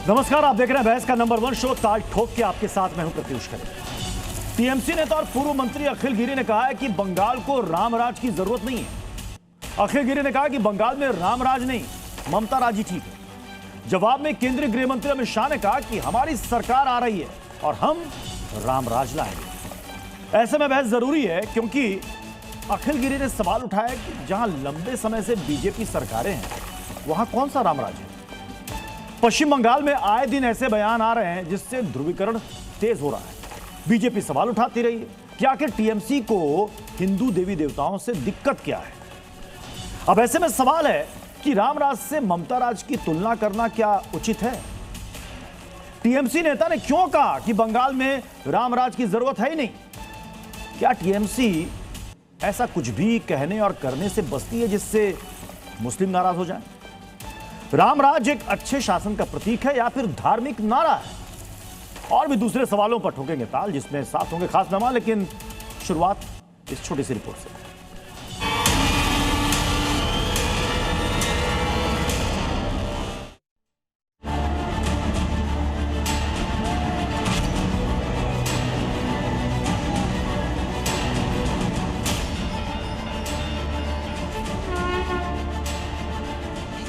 नमस्कार, आप देख रहे हैं बहस का नंबर 1 शो ताल ठोक के। आपके साथ मैं हूं प्रत्युष खरे। टीएमसी नेता और पूर्व मंत्री अखिल गिरी ने कहा है कि बंगाल को रामराज की जरूरत नहीं है। अखिल गिरी ने कहा कि बंगाल में रामराज नहीं, ममता राज ही ठीक है। जवाब में केंद्रीय गृह मंत्री अमित शाह ने कहा कि हमारी सरकार आ रही है और हम रामराज लाएंगे। ऐसे में बहस जरूरी है क्योंकि अखिल गिरी ने सवाल उठाया कि जहां लंबे समय से बीजेपी सरकारें हैं वहां कौन सा रामराज है। पश्चिम बंगाल में आए दिन ऐसे बयान आ रहे हैं जिससे ध्रुवीकरण तेज हो रहा है। बीजेपी सवाल उठाती रही है कि आखिर टीएमसी को हिंदू देवी देवताओं से दिक्कत क्या है। अब ऐसे में सवाल है कि रामराज से ममता राज की तुलना करना क्या उचित है। टीएमसी नेता ने क्यों कहा कि बंगाल में रामराज की जरूरत है ही नहीं। क्या टीएमसी ऐसा कुछ भी कहने और करने से बचती है जिससे मुस्लिम नाराज हो जाएं? रामराज एक अच्छे शासन का प्रतीक है या फिर धार्मिक नारा है? और भी दूसरे सवालों पर ठोकेंगे ताल, जिसमें साथ होंगे खास मेहमान। लेकिन शुरुआत इस छोटी सी रिपोर्ट से।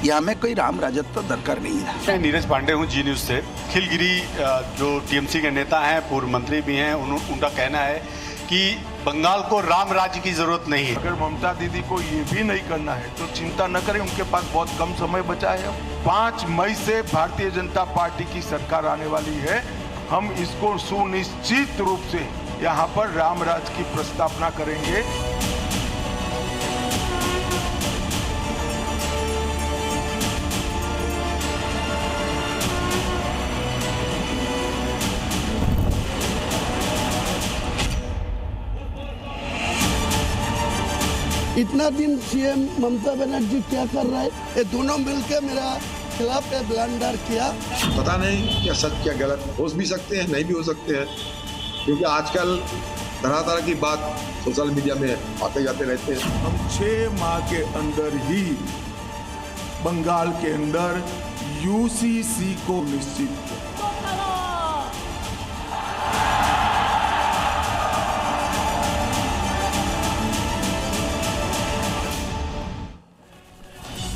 यहाँ में कोई राम राजत्व दरकार नहीं है। मैं नीरज पांडे हूँ, जी न्यूज से। अखिल गिरी जो टीएमसी के नेता हैं, पूर्व मंत्री भी हैं, उनका कहना है कि बंगाल को राम राज्य की जरूरत नहीं है। अगर ममता दीदी को ये भी नहीं करना है तो चिंता न करें, उनके पास बहुत कम समय बचा है। 5 मई से भारतीय जनता पार्टी की सरकार आने वाली है। हम इसको सुनिश्चित रूप से यहाँ पर राम राज की प्रस्तावना करेंगे। इतना दिन सीएम ममता बनर्जी क्या कर रहा है? ये दोनों मिलकर मेरा खिलाफ ब्लंडर किया। पता नहीं क्या सच क्या गलत, हो भी सकते हैं, नहीं भी हो सकते हैं, क्योंकि आजकल तरह तरह की बात सोशल मीडिया में आते जाते रहते हैं। हम 6 माह के अंदर ही बंगाल के अंदर यूसीसी को निश्चित किया।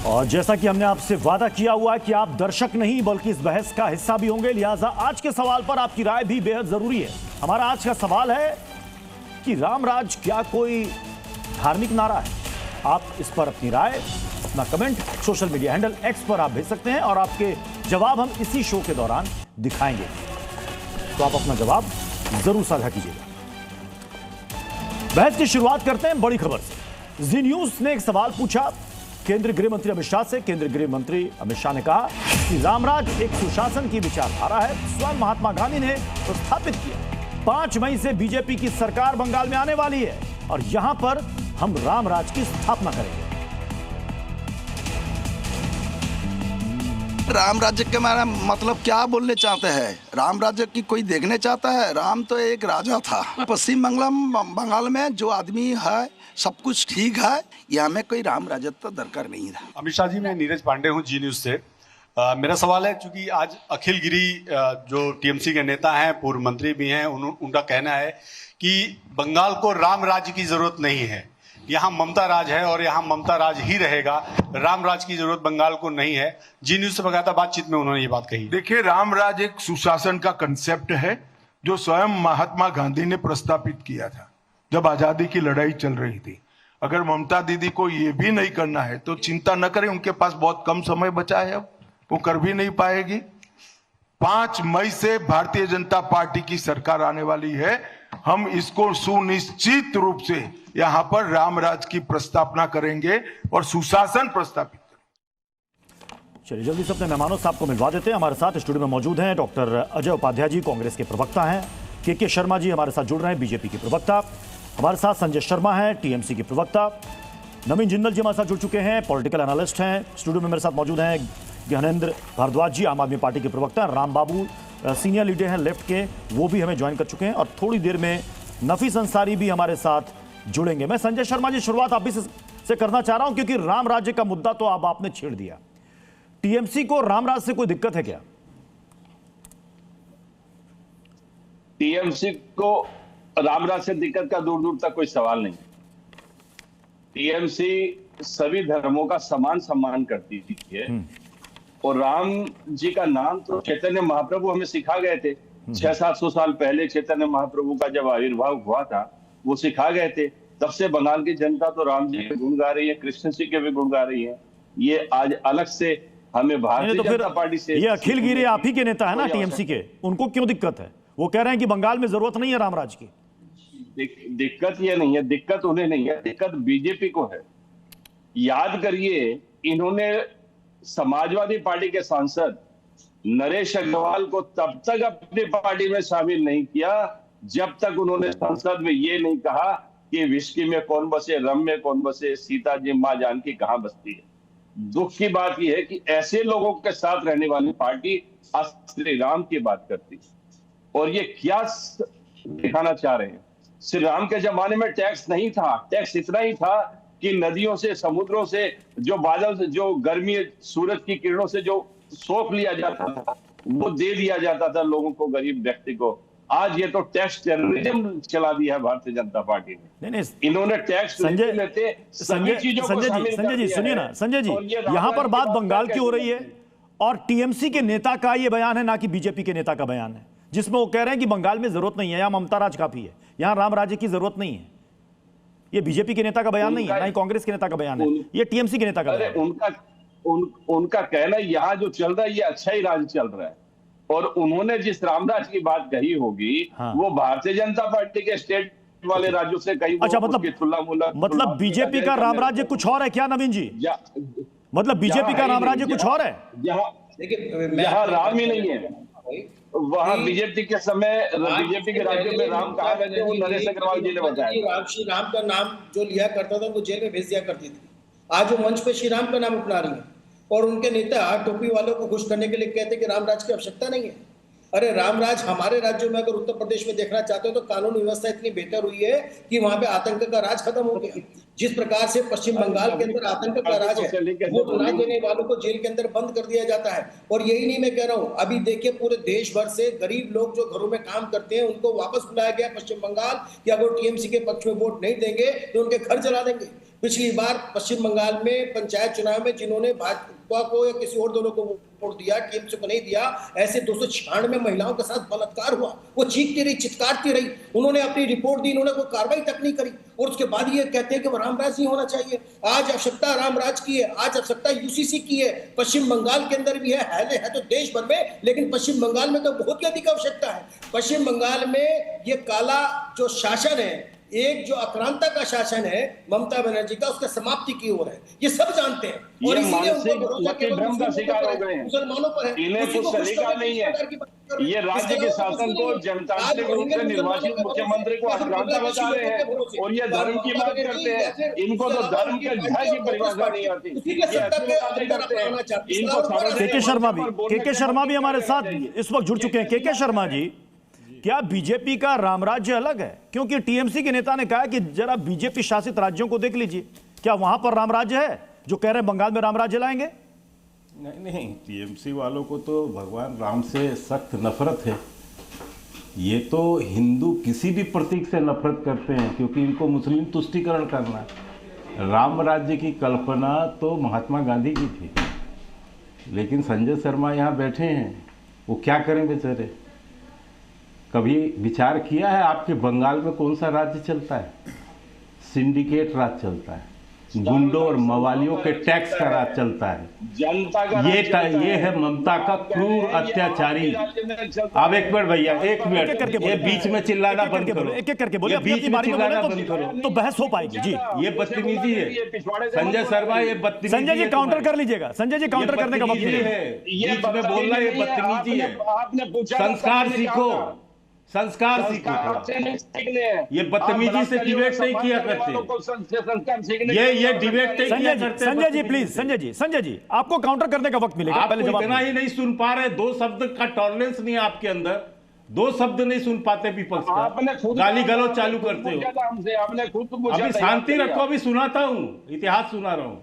और जैसा कि हमने आपसे वादा किया हुआ है कि आप दर्शक नहीं बल्कि इस बहस का हिस्सा भी होंगे, लिहाजा आज के सवाल पर आपकी राय भी बेहद जरूरी है। हमारा आज का सवाल है कि रामराज क्या कोई धार्मिक नारा है? आप इस पर अपनी राय, अपना comment social media handle x पर आप भेज सकते हैं और आपके जवाब हम इसी शो के दौरान दिखाएंगे, तो आप अपना जवाब जरूर साझा कीजिएगा। बहस की शुरुआत करते हैं बड़ी खबर से। जी न्यूज ने एक सवाल पूछा केंद्रीय गृह मंत्री अमित शाह से। केंद्रीय गृह मंत्री अमित शाह ने कहा कि रामराज एक सुशासन की विचारधारा है, स्वयं महात्मा गांधी ने स्थापित किया। 5 मई से बीजेपी की सरकार बंगाल में आने वाली है और यहां पर हम रामराज की स्थापना करेंगे। राम राज्य के मारा मतलब क्या बोलने चाहते हैं? राम राज्य की कोई देखने चाहता है? राम तो एक राजा था। पश्चिम बंगाल में जो आदमी है सब कुछ ठीक है, यहाँ में कोई राम राजत्व दरकार नहीं है। अमित शाह जी, मैं नीरज पांडे हूँ, जी न्यूज से। मेरा सवाल है, चूंकि आज अखिल गिरी जो टीएमसी के नेता हैं, पूर्व मंत्री भी हैं, उनका कहना है कि बंगाल को राम राज्य की जरूरत नहीं है, यहाँ ममता राज है और यहाँ ममता राज ही रहेगा, राम राज की जरूरत बंगाल को नहीं है। जी न्यूज से बकायदा बातचीत में उन्होंने ये बात कही। देखिए, राम राज एक सुशासन का कंसेप्ट है जो स्वयं महात्मा गांधी ने प्रस्तावित किया था जब आजादी की लड़ाई चल रही थी। अगर ममता दीदी को ये भी नहीं करना है तो चिंता न करें, उनके पास बहुत कम समय बचा है, वो कर भी नहीं पाएगी। 5 मई से भारतीय जनता पार्टी की सरकार आने वाली है। हम इसको सुनिश्चित रूप से यहाँ पर रामराज की प्रस्तावना करेंगे और सुशासन प्रस्तावित करेंगे। चलिए जल्दी से अपने मेहमानों से आपको मिलवा देते हैं। हमारे साथ स्टूडियो में मौजूद हैं डॉक्टर अजय उपाध्याय जी, कांग्रेस के प्रवक्ता हैं। के शर्मा जी हमारे साथ जुड़ रहे हैं, बीजेपी के प्रवक्ता। हमारे साथ संजय शर्मा हैं, टीएमसी के प्रवक्ता। नवीन जिंदल जी हमारे साथ जुड़ चुके हैं, पॉलिटिकल एनालिस्ट हैं। स्टूडियो में मेरे साथ मौजूद हैं ज्ञानेंद्र भारद्वाज जी, आम आदमी पार्टी के प्रवक्ता। राम बाबू सीनियर लीडर हैं लेफ्ट के, वो भी हमें ज्वाइन कर चुके हैं। और थोड़ी देर में नफीस अंसारी भी हमारे साथ जुड़ेंगे। मैं संजय शर्मा जी शुरुआत आप ही से करना चाह रहा हूं क्योंकि राम राज्य का मुद्दा तो अब आपने छेड़ दिया। टीएमसी को रामराज से कोई दिक्कत है क्या? टीएमसी को रामराज से दिक्कत का दूर दूर तक कोई सवाल नहीं। टीएमसी सभी धर्मों का समान सम्मान करती है और राम जी का नाम तो चैतन्य महाप्रभु हमें सिखा गए थे। 600-700 साल पहले चैतन्य महाप्रभु का जब आविर्भाव हुआ था वो सिखा गए थे। तब से बंगाल की जनता तो राम जी के गुण गा रही है, कृष्ण जी के भी गुण गा रही है। ये आज अलग से हमें भारतीय जनता पार्टी से, ये अखिल गिरी आप ही के नेता है ना टीएमसी के, उनको क्यों दिक्कत है? वो कह रहे हैं कि बंगाल में जरूरत नहीं है रामराज की। दिक्कत ये नहीं है, दिक्कत उन्हें नहीं है, दिक्कत बीजेपी को है। याद करिए, इन्होंने समाजवादी पार्टी के सांसद नरेश अग्रवाल को तब तक अपनी पार्टी में शामिल नहीं किया जब तक उन्होंने संसद में ये नहीं कहा कि विस्की में कौन बसे, रम में कौन बसे, सीता जी मां जानकी कहां बसती है। दुख की बात यह है कि ऐसे लोगों के साथ रहने वाली पार्टी आज श्री राम की बात करती है। और ये क्या दिखाना चाह रहे हैं? श्री राम के जमाने में टैक्स नहीं था, टैक्स इतना ही था कि नदियों से, समुद्रों से, जो बादल से, जो गर्मी सूरज की किरणों से जो सोख लिया जाता था वो दे दिया जाता था लोगों को, गरीब व्यक्ति को। आज ये तो टैक्स टेररिज्म चला दिया है भारतीय जनता पार्टी ने। नहीं, इन्होंने टैक्स लेते सभी चीजों को शामिल कर दिया है। संजय जी सुनिए ना, संजय जी यहां पर बात बंगाल की हो रही है और टीएमसी के नेता का ये बयान है, ना कि बीजेपी के नेता का बयान है, जिसमें वो कह रहे हैं कि बंगाल में जरूरत नहीं है, यहां ममता राज काफी है, यहां राम राज्य की जरूरत नहीं है। ये बीजेपी के नेता का बयान नहीं है, ना ही कांग्रेस के नेता का बयान है, ये टीएमसी के नेता का बयान है। उनका कहना यहाँ जो चल रहा है ये अच्छा ही राज चल रहा है। और उन्होंने जिस रामराज की बात कही होगी वो भारतीय जनता पार्टी के स्टेट वाले राज्यों से कहीं, अच्छा, मतलब बीजेपी का रामराज्य कुछ और है क्या नवीन जी? मतलब बीजेपी का रामराज्य कुछ और है? यहाँ राम ही नहीं है, वहाँ बीजेपी के समय बीजेपी के राज्य में राम कहा गए थे, वो नरेश अग्रवाल जी ने बताया। श्री राम का नाम जो लिया करता था वो जेल में भेज दिया करती थी। आज वो मंच पे श्री राम का नाम अपना रही है और उनके नेता टोपी वालों को खुश करने के लिए कहते हैं कि रामराज की आवश्यकता नहीं है। अरे रामराज हमारे राज्यों में, अगर उत्तर प्रदेश में देखना चाहते हो तो कानून व्यवस्था इतनी बेहतर हुई है कि वहां पे आतंक का राज खत्म हो गया। जिस प्रकार से पश्चिम बंगाल के अंदर आतंक का राज है, वोट ना देने वालों को जेल के अंदर बंद कर दिया जाता है। और यही नहीं मैं कह रहा हूँ, अभी देखिए पूरे देश भर से गरीब लोग जो घरों में काम करते हैं उनको वापस बुलाया गया पश्चिम बंगाल कि अगर टीएमसी के पक्ष में वोट नहीं देंगे तो उनके घर जला देंगे। पिछली बार पश्चिम बंगाल में पंचायत चुनाव में जिन्होंने भाजपा को या किसी और दलों को वोट दिया, टीएमसी को नहीं दिया, ऐसे 296 महिलाओं के साथ बलात्कार हुआ। वो चीखती रही, चित्कारती रही, उन्होंने अपनी रिपोर्ट दी, उन्होंने कोई कार्रवाई तक नहीं करी और उसके बाद ये कहते हैं कि वो रामराज नहीं होना चाहिए। आज आवश्यकता रामराज की है, आज आवश्यकता यूसीसी की है। पश्चिम बंगाल के अंदर भी है तो देश भर में, लेकिन पश्चिम बंगाल में तो बहुत ही अधिक आवश्यकता है। पश्चिम बंगाल में ये काला जो शासन है, एक जो आक्रांता का शासन है ममता बनर्जी का, उसका समाप्ति की ओर है, ये सब जानते हैं। और इसीलिए उनको भरोसा केवल मुसलमानों पर है, इन्हें कुछ सलीका नहीं है। ये राज्य के शासन को जनतांत्रिक रूप से निर्वाचित मुख्यमंत्री को आक्रांता बता रहे हैं और ये धर्म की बात करते हैं। इनको तो धर्म के ढंग की परिभाषा नहीं आती। केके शर्मा भी हमारे साथ इस वक्त जुड़ चुके हैं। केके शर्मा जी, क्या बीजेपी का रामराज्य अलग है? क्योंकि टीएमसी के नेता ने कहा कि जरा बीजेपी शासित राज्यों को देख लीजिए, क्या वहां पर रामराज्य है जो कह रहे हैं बंगाल में रामराज्य लाएंगे? नहीं, टीएमसी वालों को तो भगवान राम से सख्त नफरत है। ये तो हिंदू किसी भी प्रतीक से नफरत करते हैं क्योंकि इनको मुस्लिम तुष्टीकरण करना है। राम राज्य की कल्पना तो महात्मा गांधी की थी, लेकिन संजय शर्मा यहाँ बैठे हैं, वो क्या करें बेचारे? कभी विचार किया है आपके बंगाल में कौन सा राज्य चलता है? सिंडिकेट राज चलता है, गुंडों और मवालियों के टैक्स का राज चलता है। जनता का ये है ममता का क्रूर अत्याचारी। अब एक मिनट भैया, एक मिनट, ये बीच में चिल्लाना बंद करो, एक एक करके बोले, बीच में चिल्लाना बंद करो तो बहस हो पाएगी। जी, ये बदतमीजी है संजय शर्मा, ये बदतमीजी। संजय जी काउंटर कर लीजिएगा, संजय जी काउंटर करने का वक्त है, बीच में बोलना ये बदतमीजी है। संस्कार सीखो, संस्कार सीखो। ये बदतमीजी से डिबेट नहीं किया करते, ये डिबेट नहीं किया करते। संजय जी प्लीज, संजय जी आपको काउंटर करने का वक्त मिलेगा। आप इतना ही नहीं सुन पा रहे, 2 शब्द का टॉलरेंस नहीं है आपके अंदर, 2 शब्द नहीं सुन पाते विपक्ष का, गाली गलौज चालू करते हो। अभी शांति रखो, अभी सुनाता हूं, इतिहास सुना रहा हूं।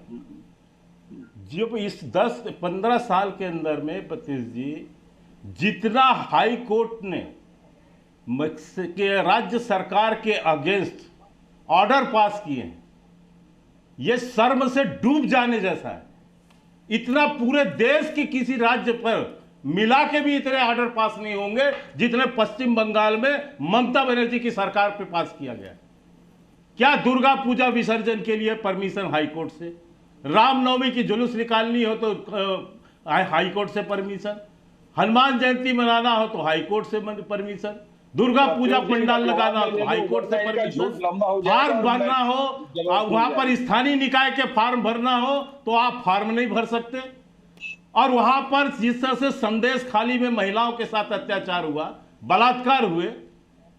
जो इस 10-15 साल के अंदर में पतीश जी, जितना हाई कोर्ट ने के राज्य सरकार के अगेंस्ट ऑर्डर पास किए हैं, ये शर्म से डूब जाने जैसा है। इतना पूरे देश की किसी राज्य पर मिला के भी इतने ऑर्डर पास नहीं होंगे जितने पश्चिम बंगाल में ममता बनर्जी की सरकार पे पास किया गया। क्या दुर्गा पूजा विसर्जन के लिए परमिशन हाईकोर्ट से, रामनवमी की जुलूस निकालनी हो तो हाईकोर्ट से परमिशन, हनुमान जयंती मनाना हो तो हाईकोर्ट से परमिशन, दुर्गा पूजा पंडाल लगाना हो तो हाईकोर्ट से परमिशन, फॉर्म भरना हो वहां पर स्थानीय निकाय के फॉर्म भरना हो तो आप फॉर्म नहीं भर सकते। और वहां पर जिस तरह से संदेश खाली में महिलाओं के साथ अत्याचार हुआ, बलात्कार हुए,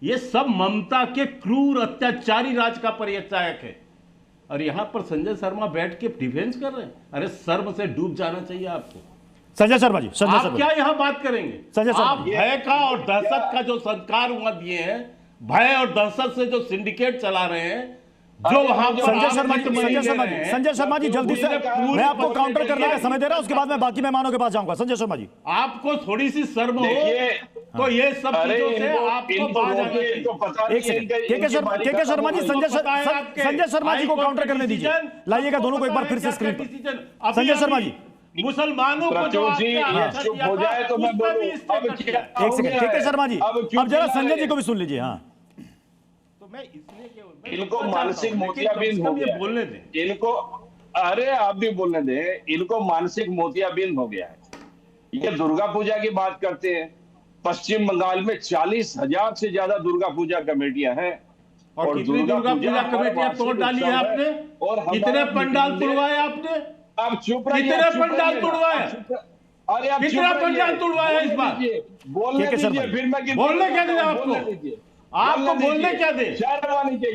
ये सब ममता के क्रूर अत्याचारी राज का परिचायक है। और यहां पर संजय शर्मा बैठ के डिफेंस कर रहे हैं। अरे शर्म से डूब जाना चाहिए आपको। संजय शर्मा जी, संजय आप शर्मा क्या यहां बात करेंगे? संजय शर्मा, आप भय का और दहशत का जो संस्कार वहां दिए हैं, भय और दहशत से जो सिंडिकेट चला रहे हैं, जो वहां संजय शर्मा जी, संजय शर्मा जी जल्दी से, मैं आपको काउंटर करने का समय दे रहा हूं, उसके बाद मैं बाकी मेहमानों के पास जाऊंगा। संजय शर्मा जी, आपको थोड़ी सी शर्म हो तो ये सब चीजों से आपको बाज आना चाहिए। एक सेकंड, के शर्मा जी, संजय शर्मा जी को काउंटर करने दीजिए। लाइएगा दोनों को एक बार फिर से स्क्रीन पर। संजय शर्मा जी, मुसलमानों को जो चुप हो जाए तो मैं बोलूं। एक सेकंड, के शर्मा जी, अब जरा संजय जी को भी सुन लीजिए। हाँ, मैं इसलिए इनको मानसिक मोतियाबिंद हो गया, बोलने दें इनको, अरे आप भी बोलने दें, इनको मानसिक मोतियाबिंद हो गया है। ये दुर्गा पूजा की बात करते हैं, पश्चिम बंगाल में 40,000 से ज्यादा दुर्गा पूजा कमेटियां हैं और कितनी दुर्गा पूजा कमेटियां तोड़ डाली है आपने, और कितने पंडाल तोड़वाए आपने, आप चुप रहिए, कितने पंडाल तोड़वाए, अरे आप कितना पंडाल तोड़वाया इस बार, बोलने दीजिए, फिर मैं बोलने क्या दे आपको बोलने क्या दे?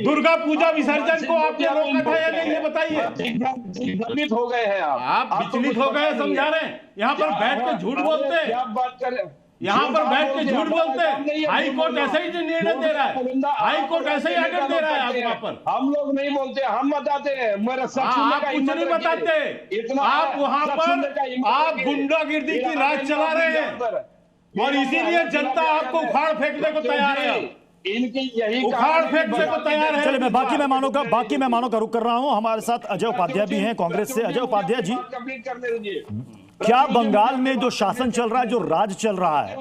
दुर्गा पूजा विसर्जन को आपने रोका था या नहीं, ये बताइए। विचलित हो गए हैं आप विचलित हो गए, समझा रहे हैं। यहाँ पर बैठ के झूठ बोलते हैं, क्या बात कर रहे हैं, यहाँ पर बैठ के झूठ बोलते हैं। हाई कोर्ट ऐसे ही निर्णय दे रहा है, हाई कोर्ट ऐसे ही आर्डर दे रहा है आप वहाँ पर। हम लोग नहीं बोलते, हम बताते हैं। मेरा सच आप कुछ नहीं बताते, आप वहाँ पर आप गुंडागिर्दी की राज चला रहे हैं और इसीलिए जनता आपको उखाड़ फेंकने को तैयार है, इनकी यही उखाड़ फेंकने को तैयार है। चलिए मैं बाकी मेहमानों का रुख कर रहा हूं। हमारे साथ अजय उपाध्याय भी हैं कांग्रेस से। अजय उपाध्याय जी, क्या बंगाल में जो शासन चल रहा है, जो राज चल रहा है,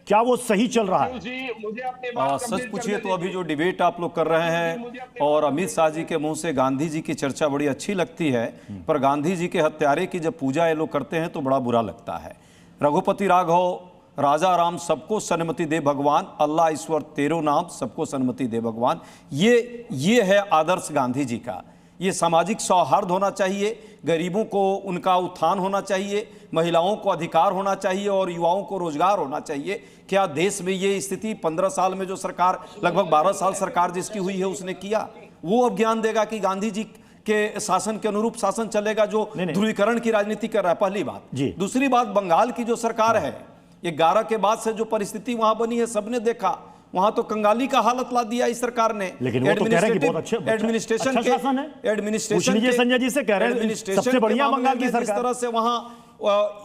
क्या वो सही चल रहा है? सच पूछिए तो अभी जो डिबेट आप लोग कर रहे हैं और अमित शाह जी के मुंह से गांधी जी की चर्चा बड़ी अच्छी लगती है, पर गांधी जी के हत्यारे की जब पूजा ये लोग करते हैं तो बड़ा बुरा लगता है। रघुपति राघव, राजा राम, सबको सन्मति दे भगवान, अल्लाह ईश्वर तेरो नाम, सबको सन्मति दे भगवान। ये है आदर्श गांधी जी का। ये सामाजिक सौहार्द होना चाहिए, गरीबों को उनका उत्थान होना चाहिए, महिलाओं को अधिकार होना चाहिए और युवाओं को रोजगार होना चाहिए। क्या देश में ये स्थिति 15 साल में जो सरकार, लगभग 12 साल सरकार जिसकी हुई है उसने किया? वो अब ज्ञान देगा कि गांधी जी के शासन के अनुरूप शासन चलेगा जो ध्रुवीकरण की राजनीति कर रहा है, पहली बात। दूसरी बात, बंगाल की जो सरकार है, 11 के बाद से जो परिस्थिति वहां बनी है सबने देखा। वहां तो कंगाली का हालत ला दिया इस सरकार ने। लेकिन वो तो कह रहे हैं कि बहुत एडमिनिस्ट्रेशन अच्छा शासन है। एडमिनिस्ट्रेशन संजय जी से कह रहे हैं सबसे बढ़िया बंगाल की सरकार। इस तरह से वहां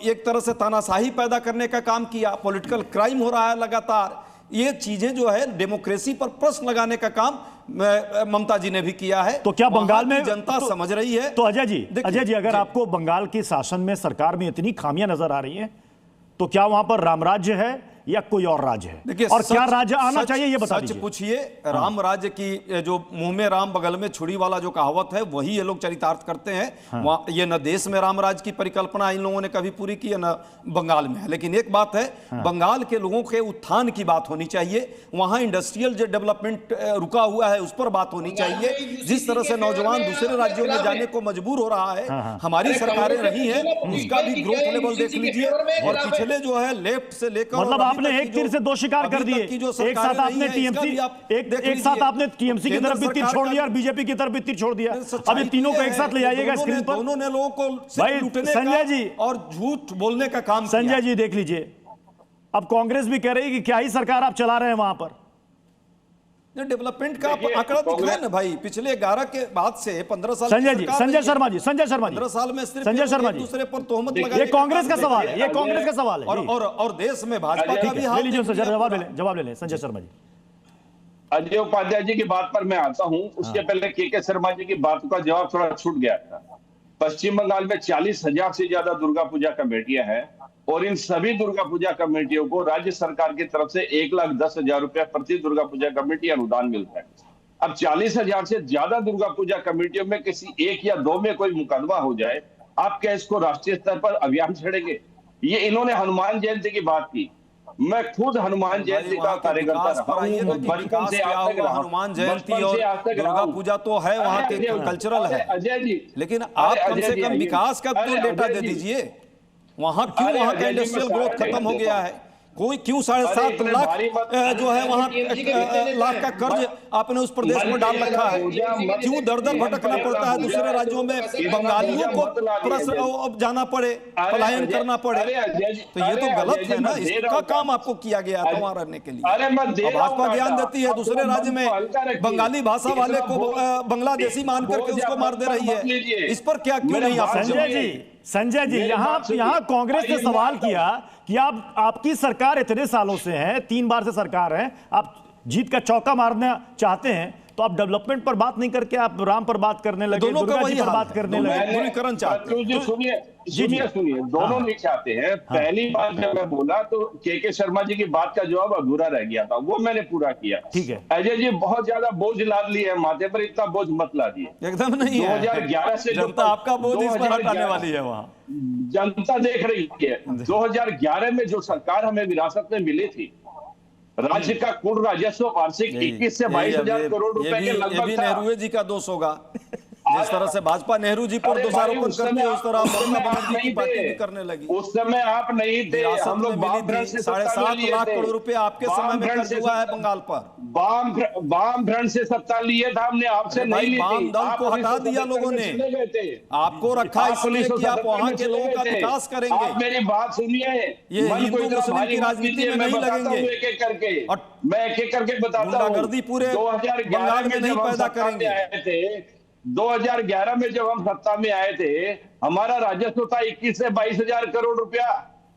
एक तरह से तानाशाही पैदा करने का काम किया, पॉलिटिकल क्राइम हो रहा है लगातार। ये चीजें जो है डेमोक्रेसी पर प्रश्न लगाने का काम ममता जी ने भी किया है। तो क्या बंगाल में जनता समझ रही है? तो अजय जी अगर आपको बंगाल की शासन में, सरकार में इतनी खामियां नजर आ रही हैं, तो क्या वहां पर राम राज्य है या कोई और राज्य है? देखिए, और क्या राज्य आना चाहिए ये बता दीजिए। सच पूछिए, राम राज्य की जो मुंह में राम बगल में छुरी वाला जो कहावत है वही ये लोग चरितार्थ करते हैं। ये न देश में राम राज्य की परिकल्पना इन लोगों ने कभी पूरी की है, न बंगाल में है। लेकिन एक बात है, बंगाल के लोगों के उत्थान की बात होनी चाहिए। वहां इंडस्ट्रियल जो डेवलपमेंट रुका हुआ है उस पर बात होनी चाहिए। जिस तरह से नौजवान दूसरे राज्यों में जाने को मजबूर हो रहा है, हमारी सरकारें रही हैं, उसका भी ग्रोथ लेवल देख लीजिए। और पिछले जो है लेफ्ट से लेकर, मतलब आपने एक तीर से दो शिकार कर दिए। एक साथ आपने टीएमसी, एक साथ आपने टीएमसी की तरफ भी तीर छोड़ दिया और बीजेपी की तरफ भी तीर छोड़ दिया। अब इन तीनों को एक साथ ले आइएगा स्क्रीन पर। दोनों ने लोगों को भाई संजय जी और झूठ बोलने का काम। संजय जी देख लीजिए, अब कांग्रेस भी कह रही है कि क्या ही सरकार आप चला रहे हैं वहां पर। डेवलपमेंट का आंकड़ा दिख रहा है ना भाई, पिछले 11 के बाद से 15 साल। संजय शर्मा जी 15 साल में संजय शर्मा जी दूसरे पर तोहमत लगा। ये कांग्रेस का सवाल है, ये कांग्रेस का सवाल है। और देश में भाजपा का भी हाथ। जवाब ले लें संजय शर्मा जी। अजय उपाध्याय जी की बात पर मैं आता हूं, उसके पहले के शर्मा जी की बात का जवाब थोड़ा छूट गया था। पश्चिम बंगाल में 40,000 से ज्यादा दुर्गा पूजा कमेटियां हैं और इन सभी दुर्गा पूजा कमेटियों को राज्य सरकार की तरफ से 1,10,000 रुपया प्रति दुर्गा पूजा कमेटी अनुदान मिलता है। अब 40,000 से ज्यादा दुर्गा पूजा कमेटियों में किसी एक या दो में कोई मुकदमा हो जाए, आप क्या इसको राष्ट्रीय स्तर पर अभियान छेड़ेंगे? ये इन्होंने हनुमान जयंती की बात की। मैं खुद हनुमान जयंती का कार्यकर्ता रहा हूं, बचपन से आज तक रहा। हनुमान जयंती और दुर्गा पूजा तो है वहाँ के कल्चरल है, अजय जी, लेकिन आप कम से कम विकास का तो डेटा दे दीजिए। वहाँ क्यों वहाँ का इंडस्ट्रियल ग्रोथ खत्म हो गया है? कोई क्यों 7.5 लाख जो है वहाँ लाख का कर्ज आपने उस प्रदेश में डाल रखा है? क्यों दर दर भटकना पड़ता है दूसरे राज्यों में? बंगालियों को जाना पड़े, पलायन करना पड़े, तो ये तो गलत है ना। इसका काम आपको किया गया था वहां रहने के लिए। भाजपा ज्ञान देती है दूसरे राज्य में बंगाली भाषा वाले को बांग्लादेशी मान करके उसको मार दे रही है। इस पर क्या क्यों नहीं? संजय जी यहाँ कांग्रेस ने सवाल किया कि आपकी सरकार इतने सालों से है, 3 बार से सरकार है, आप जीत का चौका मारना चाहते हैं, तो आप डेवलपमेंट पर बात नहीं करके आप राम पर बात करने लगे, दुर्गा जी पर बात करने लगे। ध्रुवीकरण चाहते हैं। सुनिए, दोनों नहीं चाहते हैं। पहली बार जब मैं बोला तो के शर्मा जी की बात का जवाब अधूरा रह गया था, वो मैंने पूरा किया। ठीक है। अजय जी बहुत ज्यादा बोझ लाद लिए है माथे पर, इतना बोझ मत लादिए। एकदम नहीं है। 2011 से जनता आपका बोझ इस पर हटाने वाली है, वहाँ जनता देख रही है। 2011 में जो सरकार हमें विरासत में मिली थी, राज्य का कुल राजस्व वार्षिक 21 से 22,000 करोड़ रुपए के लगभग था। नेहरू जी का दोष होगा। जिस तरह से भाजपा नेहरू जी पर दोषारोपण करती है, उस तरह ममता बनर्जी की बातें भी करने लगी। उस समय आप नहीं थे, हम लोग 7.5 लाख करोड़ रुपए आपके समय में खर्च हुआ है बंगाल पर। वाम फ्रंट से सत्ता लिए था हमने, आपसे नहीं ली। वाम दल को हटा दिया लोगों ने, आपको रखा इसलिए कि आप वहां के लोगों का विकास करेंगे। आप मेरी बात सुनिए, ये हिंदू मुस्लिम की राजनीति में नहीं लगेंगे, एक एक करके मैं एक एक करके बताता हूँ। गुंडागर्दी पूरे बंगाल में नहीं पैदा करेंगे। 2011 में जब हम सत्ता में आए थे, हमारा राजस्व था 21 से 22,000 करोड़ रुपया।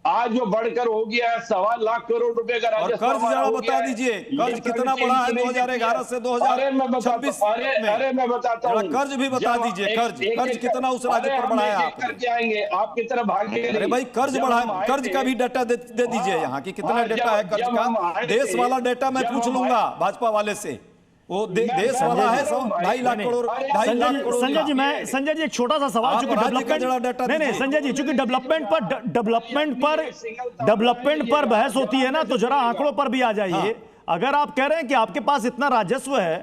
आज जो बढ़कर हो गया है 1.25 लाख करोड़ रुपए का राजस्व। कर्ज जरा बता दीजिए, कर्ज कितना बढ़ा है 2011 से 2026? अरे मैं बताता हूँ, कर्ज भी बता दीजिए। कर्ज कितना उस राज्य पर बढ़ाया आप? करके आएंगे, आपकी तरफ भागे। अरे भाई कर्ज बढ़ा, कर्ज का भी डाटा दे दीजिए यहाँ की कितना डाटा है कर्ज का। देश वाला डाटा मैं पूछ लूंगा भाजपा वाले से, वो देश वाला है 2.5 लाख करोड़। संजय जी एक छोटा सा सवाल, चूंकि डेवलपमेंट पर बहस होती है ना, तो जरा आंकड़ों पर भी आ जाइए। अगर आप कह रहे हैं कि आपके पास इतना राजस्व है,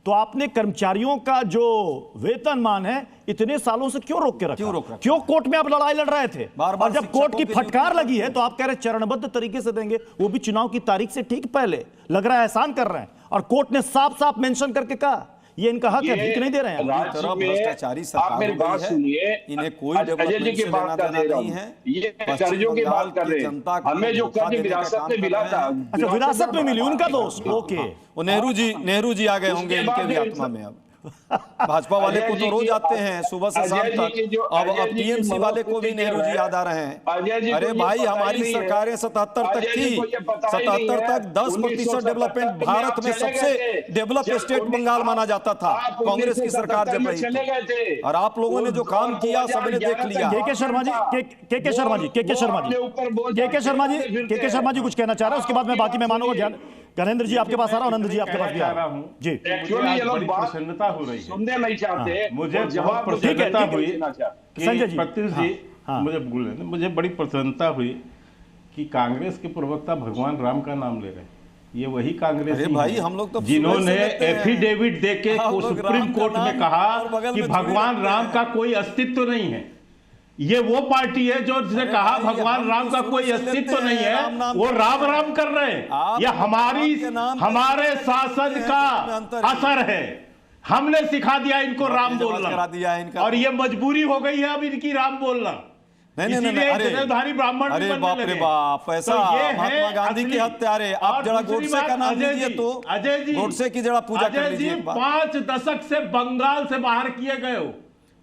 तो आपने कर्मचारियों का जो वेतनमान है इतने सालों से क्यों रोक के रखा? क्यों कोर्ट में आप लड़ाई लड़ रहे थे? और जब कोर्ट की फटकार लगी है तो आप कह रहे चरणबद्ध तरीके से देंगे, वो भी चुनाव की तारीख से ठीक पहले। लग रहा है एहसान कर रहे हैं, और कोर्ट ने साफ साफ मेंशन करके कहा ये इनका हक है, भीख नहीं दे रहे हैं। भ्रष्टाचारी सरकार मेरी बात सुनिए, इन्हें कोई डेवलपमेंट से लेना देना नहीं है। ये कर्जों की बात कर रहे हैं, हमें जो कर्ज विरासत में मिला था। अच्छा, विरासत में मिली, उनका दोस्त। ओके, वो नेहरू जी आ गए होंगे इनके भी आत्मा में। अब भाजपा वाले को तो रोज आते हैं सुबह से शाम तक, अब टीएमसी वाले को भी नेहरू जी याद आ रहे हैं। अरे भाई, हमारी सरकारें 77 तक थी, 77 तक 10% डेवलपमेंट भारत में सबसे डेवलप स्टेट बंगाल माना जाता था कांग्रेस की सरकार जब रही थी। और आप लोगों ने जो काम किया सबने देख लिया। के शर्मा जी कुछ कहना चाह रहे हैं, उसके बाद मैं बाकी मेहमानों का ज्ञानेंद्र जी आपके पास आ रहा हूं, आनंद जी आपके पास भी आ रहा हूं जी। एक्चुअली ये लोग प्रसन्नता हो रही है, सुनने नहीं चाहते। मुझे बहुत प्रसन्नता हुई संजय जी, प्रत्युष जी, मुझे बड़ी प्रसन्नता हुई कि कांग्रेस के प्रवक्ता भगवान राम का नाम ले रहे हैं। ये वही कांग्रेस भाई, हम लोग तो जिन्होंने एफिडेविट देके सुप्रीम कोर्ट में कहा कि भगवान राम का कोई अस्तित्व नहीं है। ये वो पार्टी है जो जिसने कहा भगवान राम का कोई अस्तित्व नहीं है, वो राम राम कर रहे हैं। यह हमारे शासन का असर है। हमने सिखा दिया इनको राम बोलना, और ये मजबूरी हो गई है अब इनकी राम बोलना। नहीं, ब्राह्मण। अरे बाप रे बाप, ऐसा महात्मा गांधी के हत्यारे। आप जरा गोडसे का नाम लीजिए तो अजय जी, गोडसे की जरा पूजा कर लीजिए। 5 दशक से बंगाल से बाहर किए गए हो,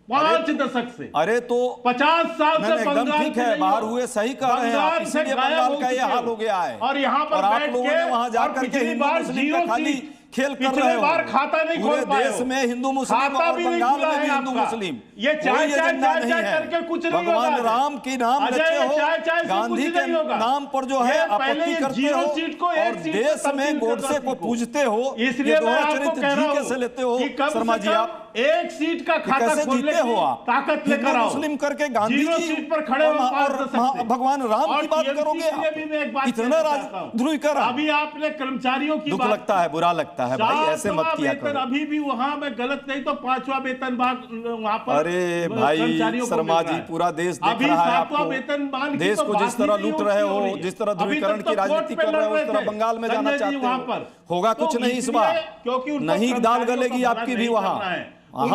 5 दशक से। अरे तो 50 साल से एकदम ठीक है, बाहर हुए, सही कह रहे हैं आप, इसीलिए बंगाल का ये हाल हो गया है। और यहाँ पर आप लोगों ने वहां जाकर के हिंदू मुस्लिम का खाली खेल कर पिछले रहे हो। बार खाता नहीं खोल पूरे पाए देश हो। में हिंदू मुस्लिम खाता और भी नहीं बंगाल खुला में है भी हिंदू आपका। मुस्लिम ये चाय कोई चाय एजेंडा चाय नहीं चाय है। करके कुछ नहीं भगवान होगा। राम के नाम अजय, रचे ये हो, चाय चाय से गांधी कुछ के नहीं होगा। नाम पर जो है ये पहले आपत्ति ये करते जीरो हो सीट को एक और सीट देश पर में तब्दील गोडसे करना को पूजते हो। इसलिए ये मैं दोहरा आपको चरित्र कह जी रहा कैसे हूं लेते हो कि कम से शर्मा जी कम आप? एक सीट का खाता कैसे खोलने जीते हो की आप? ताकत लेकर हिंदू आओ। मुस्लिम करके गांधी जीरो जी सीट पर खड़े हो और भगवान राम की बात करोगे आप? इतना ध्रुवीकरण। अभी आपने कर्मचारियों की दुख बात लगता है, बुरा लगता है भाई, ऐसे मत किया करो। अभी भी वहां में गलत नहीं तो 5वां वेतनमान वहां पर अरे भाई शर्मा जी, पूरा देश देख रहा है आपको। देश को जिस तरह लूट रहे हो, जिस तरह ध्रुवीकरण की राजनीति कर रहे हो, उस तरह बंगाल में जाना चाहते हो। होगा कुछ नहीं इस बार, नहीं दाल गलेगी आपकी भी वहां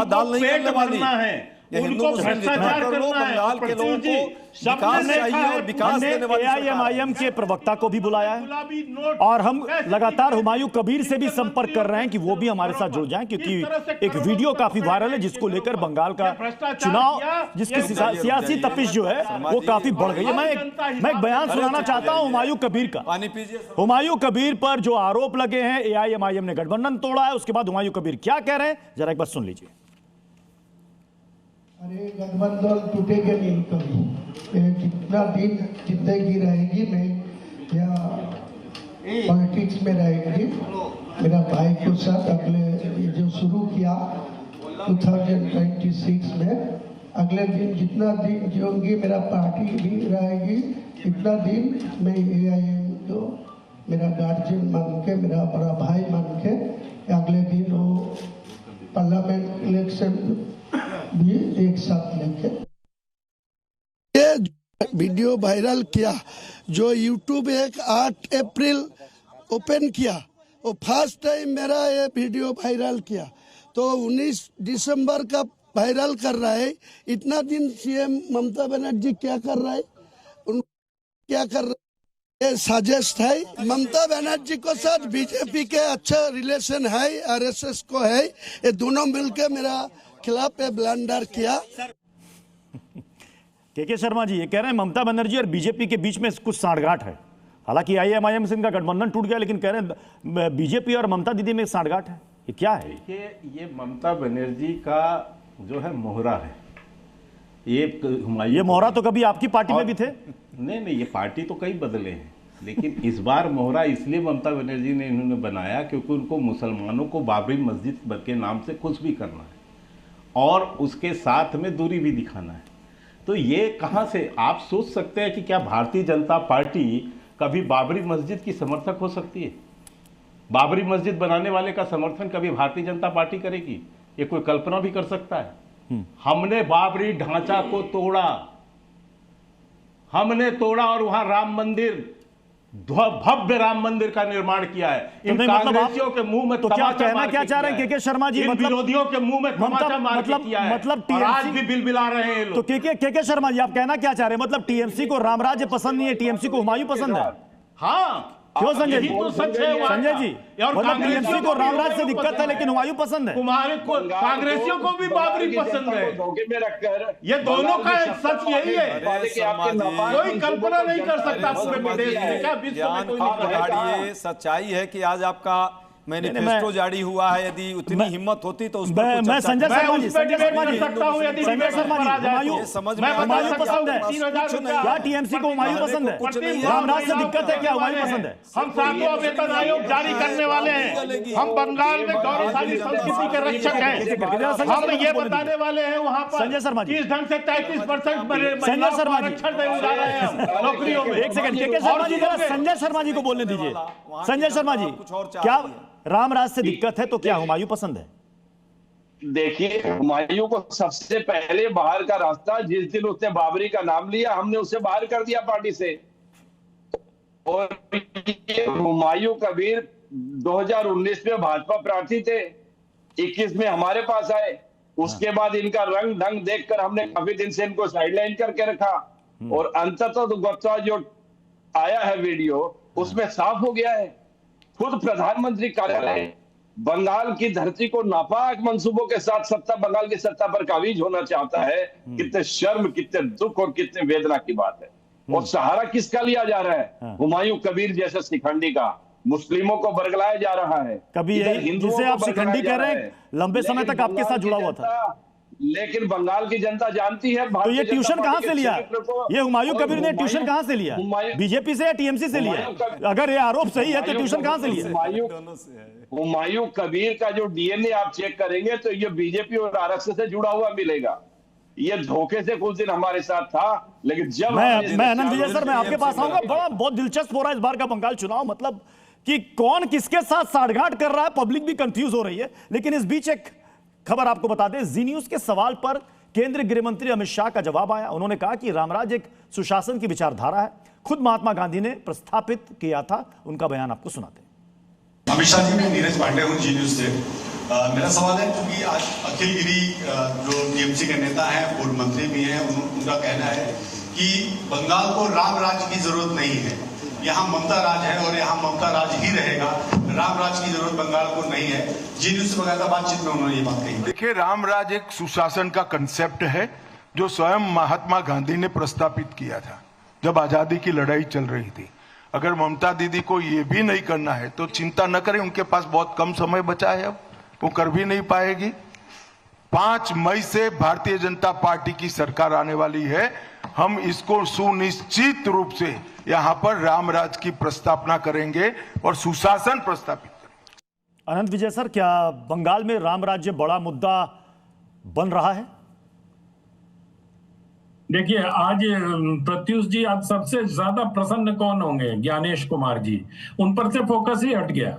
दाल नहीं गलने वाली है। ये हिंदू मुस्लिम जितना कर लो, बंगाल के लोगों को विकास चाहिए और विकास देने वाली AIMIM के प्रवक्ता को भी बुलाया है और हम लगातार हुमायूं कबीर से भी संपर्क कर रहे हैं कि वो भी हमारे साथ जुड़ जाएं, क्योंकि एक वीडियो काफी वायरल है जिसको लेकर बंगाल का चुनाव, जिसकी सियासी तपिश जो है वो काफी बढ़ गई है। मैं एक बयान सुनाना चाहता हूं हुमायूं कबीर का। हुमायूं कबीर पर जो आरोप लगे हैं AIMIM ने गठबंधन तोड़ा है, उसके बाद हुमायूं कबीर क्या कह रहे हैं जरा एक बार सुन लीजिए। अरे गठबंधन टूटेगा नहीं कभी, जितना दिन जिंदगी रहेगी मैं या पॉलिटिक्स में रहेगी। मेरा भाई के साथ अगले जो शुरू किया 2026 में, अगले दिन जितना दिन जीऊंगी मेरा पार्टी भी रहेगी, इतना दिन मैं AIM को मेरा गार्जियन मान के, मेरा बड़ा भाई मान के, अगले दिन वो पार्लियामेंट इलेक्शन भी एक साथ लेके। ये वीडियो वायरल किया जो यूट्यूब 8 अप्रैल ओपन किया, वो फर्स्ट टाइम मेरा ये वीडियो वायरल किया, तो 19 दिसंबर का वायरल कर रहा है। इतना दिन CM ममता बनर्जी क्या कर रहा है, क्या कर रहा है, ये साजिश है। ममता बनर्जी को साथ BJP के अच्छा रिलेशन है, RSS को है, ये दोनों मिलकर मेरा खिलाफ ब्लंडर किया। के शर्मा जी ये कह रहे हैं ममता बनर्जी और बीजेपी के बीच में कुछ सांठगांठ है। हालांकि AIMIM से इनका गठबंधन टूट गया, लेकिन कह रहे हैं बीजेपी और ममता दीदी में सांठगांठ है। ये क्या है? देखिए, ये ममता बनर्जी का जो है मोहरा है। ये मोहरा तो कभी आपकी पार्टी में भी थे। नहीं, ये पार्टी तो कई बदले हैं, लेकिन इस बार मोहरा इसलिए ममता बनर्जी ने इन्होंने बनाया क्योंकि उनको मुसलमानों को बाबरी मस्जिद के नाम से कुछ भी करना है और उसके साथ में दूरी भी दिखाना है। तो ये कहां से आप सोच सकते हैं कि क्या भारतीय जनता पार्टी कभी बाबरी मस्जिद की समर्थक हो सकती है? बाबरी मस्जिद बनाने वाले का समर्थन कभी भारतीय जनता पार्टी करेगी? ये कोई कल्पना भी कर सकता है? हमने बाबरी ढांचा को तोड़ा, हमने तोड़ा और वहां राम मंदिर, भव्य राम मंदिर का निर्माण किया है। इन कांग्रेसियों के मुंह में तो क्या कहना क्या चाह रहे हैं के शर्मा जी? मतलब विरोधियों के मुंह में तमाचा मार के किया है। मतलब आज भी बिलबिला रहे हैं लोग। तो के शर्मा जी आप कहना क्या चाह रहे हैं? मतलब TMC को रामराज्य पसंद नहीं है, TMC को हुमायूं पसंद है? हाँ, क्यों संजय जी? तो सच है संजय जी, मतलब TMC को रामराज से दिक्कत है लेकिन हुमायूं पसंद है। कांग्रेसियों को भी बाबरी पसंद है। ये दोनों का सच यही है, कोई कल्पना नहीं कर सकता पूरे प्रदेश में, क्या विश्व में कोई नहीं। ये सच्चाई है कि आज आपका मैनिफेस्टो जारी हुआ है। यदि उतनी हिम्मत होती तो उस पर मैं संजय शर्मा जी हुमायूं पसंद है क्या? TMC को हुमायूं पसंद है? रामराज से दिक्कत है क्या? हुमायूं पसंद है? हम 7वां वेतन आयोग जारी करने वाले हैं। हम बंगाल में गौरवशाली संस्कृति के रक्षक हैं। हम ये बताने वाले हैं वहां पर संजय शर्मा जी किस ढंग से 33% संजय शर्मा जी जा रहे हैं नौकरियों में। एक सेकंड के शर्मा जी, जरा संजय शर्मा जी को बोलने दीजिए। संजय शर्मा जी, क्या रामराज से दिक्कत है तो क्या हुमायूं पसंद है? देखिए, हुमायूं को सबसे पहले बाहर का रास्ता, जिस दिन उसने बाबरी का नाम लिया हमने उसे बाहर कर दिया पार्टी से। और हुमायूं कबीर 2019 में भाजपा प्रार्थी थे, 21 में हमारे पास आए। उसके बाद इनका रंग ढंग देखकर हमने काफी दिन से इनको साइडलाइन करके रखा और अंततः तो गुप्ता जो आया है वीडियो, उसमें साफ हो गया है। खुद प्रधानमंत्री कार्यालय बंगाल की धरती को नापाक मंसूबों के साथ सत्ता, बंगाल की सत्ता पर काबिज होना चाहता है। कितने शर्म, कितने दुख और कितने वेदना की बात है। और सहारा किसका लिया जा रहा है? हुमायूं कबीर जैसे शिखंडी का, मुस्लिमों को बरगलाया जा रहा है। कभी जिसे आप शिखंडी कह रहे हैं लंबे समय तक आपके साथ जुड़ा हुआ था, लेकिन बंगाल की जनता जानती है। तो ये ट्यूशन कहां से लिया? ये हुमायूं कबीर ने ट्यूशन कहां से लिया? बीजेपी से या टीएमसी से लिया? अगर ये आरोप सही है तो ट्यूशन कहां से लिया? हुमायूं कबीर का जो डीएनए आप चेक करेंगे तो ये बीजेपी और आरएसएस से जुड़ा हुआ मिलेगा। ये धोखे से कुछ दिन हमारे साथ था, लेकिन जब मैं आनंद विजय सर, मैं आपके पास आऊंगा। बड़ा बहुत दिलचस्प हो रहा है इस बार का बंगाल चुनाव, मतलब कि कौन किसके साथ साठगांठ कर रहा है, पब्लिक भी कंफ्यूज हो रही है। लेकिन इस बीच एक खबर आपको बता दें, जी न्यूज के सवाल पर केंद्रीय गृह मंत्री अमित शाह का जवाब आया। उन्होंने कहा कि रामराज एक सुशासन की विचारधारा है, खुद महात्मा गांधी ने प्रस्थापित किया था। उनका बयान आपको सुनाते हैं। अमित शाह जी, मैं नीरज पांडे हूं जी न्यूज से। मेरा सवाल है, क्योंकि आज अखिल गिरी जो टीएमसी के नेता हैं, पूर्व मंत्री भी हैं, उनका कहना है कि बंगाल को राम राज्य की जरूरत नहीं है, यहाँ ममता राज है और यहाँ ममता राज ही रहेगा, राम राज की जरूरत बंगाल को नहीं है। जी न्यूज से बकायदा बातचीत में उन्होंने ये बात कही। देखिए, राम राज एक सुशासन का कंसेप्ट है जो स्वयं महात्मा गांधी ने प्रस्तापित किया था जब आजादी की लड़ाई चल रही थी। अगर ममता दीदी को ये भी नहीं करना है तो चिंता न करें, उनके पास बहुत कम समय बचा है, अब वो कर भी नहीं पाएगी। 5 मई से भारतीय जनता पार्टी की सरकार आने वाली है। हम इसको सुनिश्चित रूप से यहाँ पर रामराज की प्रस्तावना करेंगे और सुशासन प्रस्तापित करेंगे। अनंत विजय सर, क्या बंगाल में राम राज्य बड़ा मुद्दा बन रहा है? देखिए, आज प्रत्युष जी, आज सबसे ज्यादा प्रसन्न कौन होंगे? ज्ञानेश कुमार जी। उन पर से फोकस ही हट गया।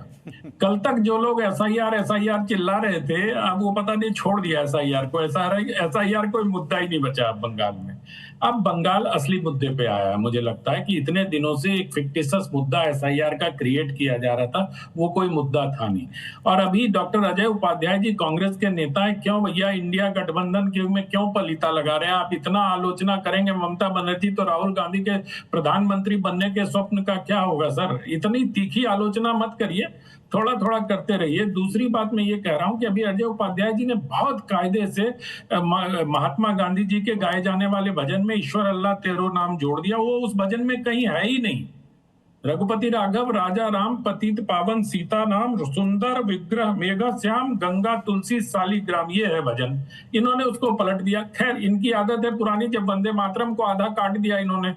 कल तक जो लोग एसआईआर चिल्ला रहे थे, अब वो पता नहीं छोड़ दिया एसआईआर को। एसआईआर कोई मुद्दा ही नहीं बचा अब बंगाल में। अब बंगाल असली मुद्दे पे आया है। मुझे लगता है कि इतने दिनों से एक फिक्टिशियस मुद्दा एसआईआर का क्रिएट किया जा रहा था, वो कोई मुद्दा था नहीं। और अभी डॉक्टर अजय उपाध्याय जी कांग्रेस के नेता है, क्यों भैया इंडिया गठबंधन के में क्यों पलीता लगा रहे हैं? आप इतना आलोचना करेंगे ममता बनर्जी, तो राहुल गांधी के प्रधानमंत्री बनने के स्वप्न का क्या होगा सर? इतनी तीखी आलोचना मत करिए, थोड़ा थोड़ा करते रहिए। दूसरी बात मैं ये कह रहा हूं कि अभी अजय उपाध्याय जी ने बहुत कायदे से महात्मा गांधी जी के गाए जाने वाले भजन में ईश्वर अल्लाह तेरो नाम जोड़ दिया। वो उस भजन में कहीं है ही नहीं। रघुपति राघव राजा राम पतित पावन सीता नाम सुंदर विग्रह मेघा श्याम गंगा तुलसी सालीग्राम, ये है भजन। इन्होंने उसको पलट दिया। खैर, इनकी आदत है पुरानी, जब वंदे मातरम को आधा काट दिया इन्होंने,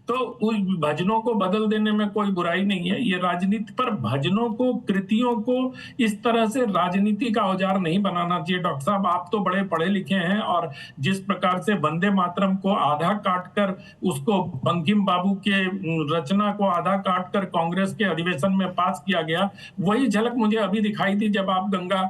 तो उस भजनों को बदल देने में कोई बुराई नहीं है। ये राजनीति पर भजनों को, कृतियों को इस तरह से राजनीति का औजार नहीं बनाना चाहिए। डॉक्टर साहब, आप तो बड़े पढ़े लिखे हैं, और जिस प्रकार से वंदे मातरम को आधा काटकर उसको बंकिम बाबू के रचना को आधा काटकर कांग्रेस के अधिवेशन में पास किया गया, वही झलक मुझे अभी दिखाई दी जब आप गंगा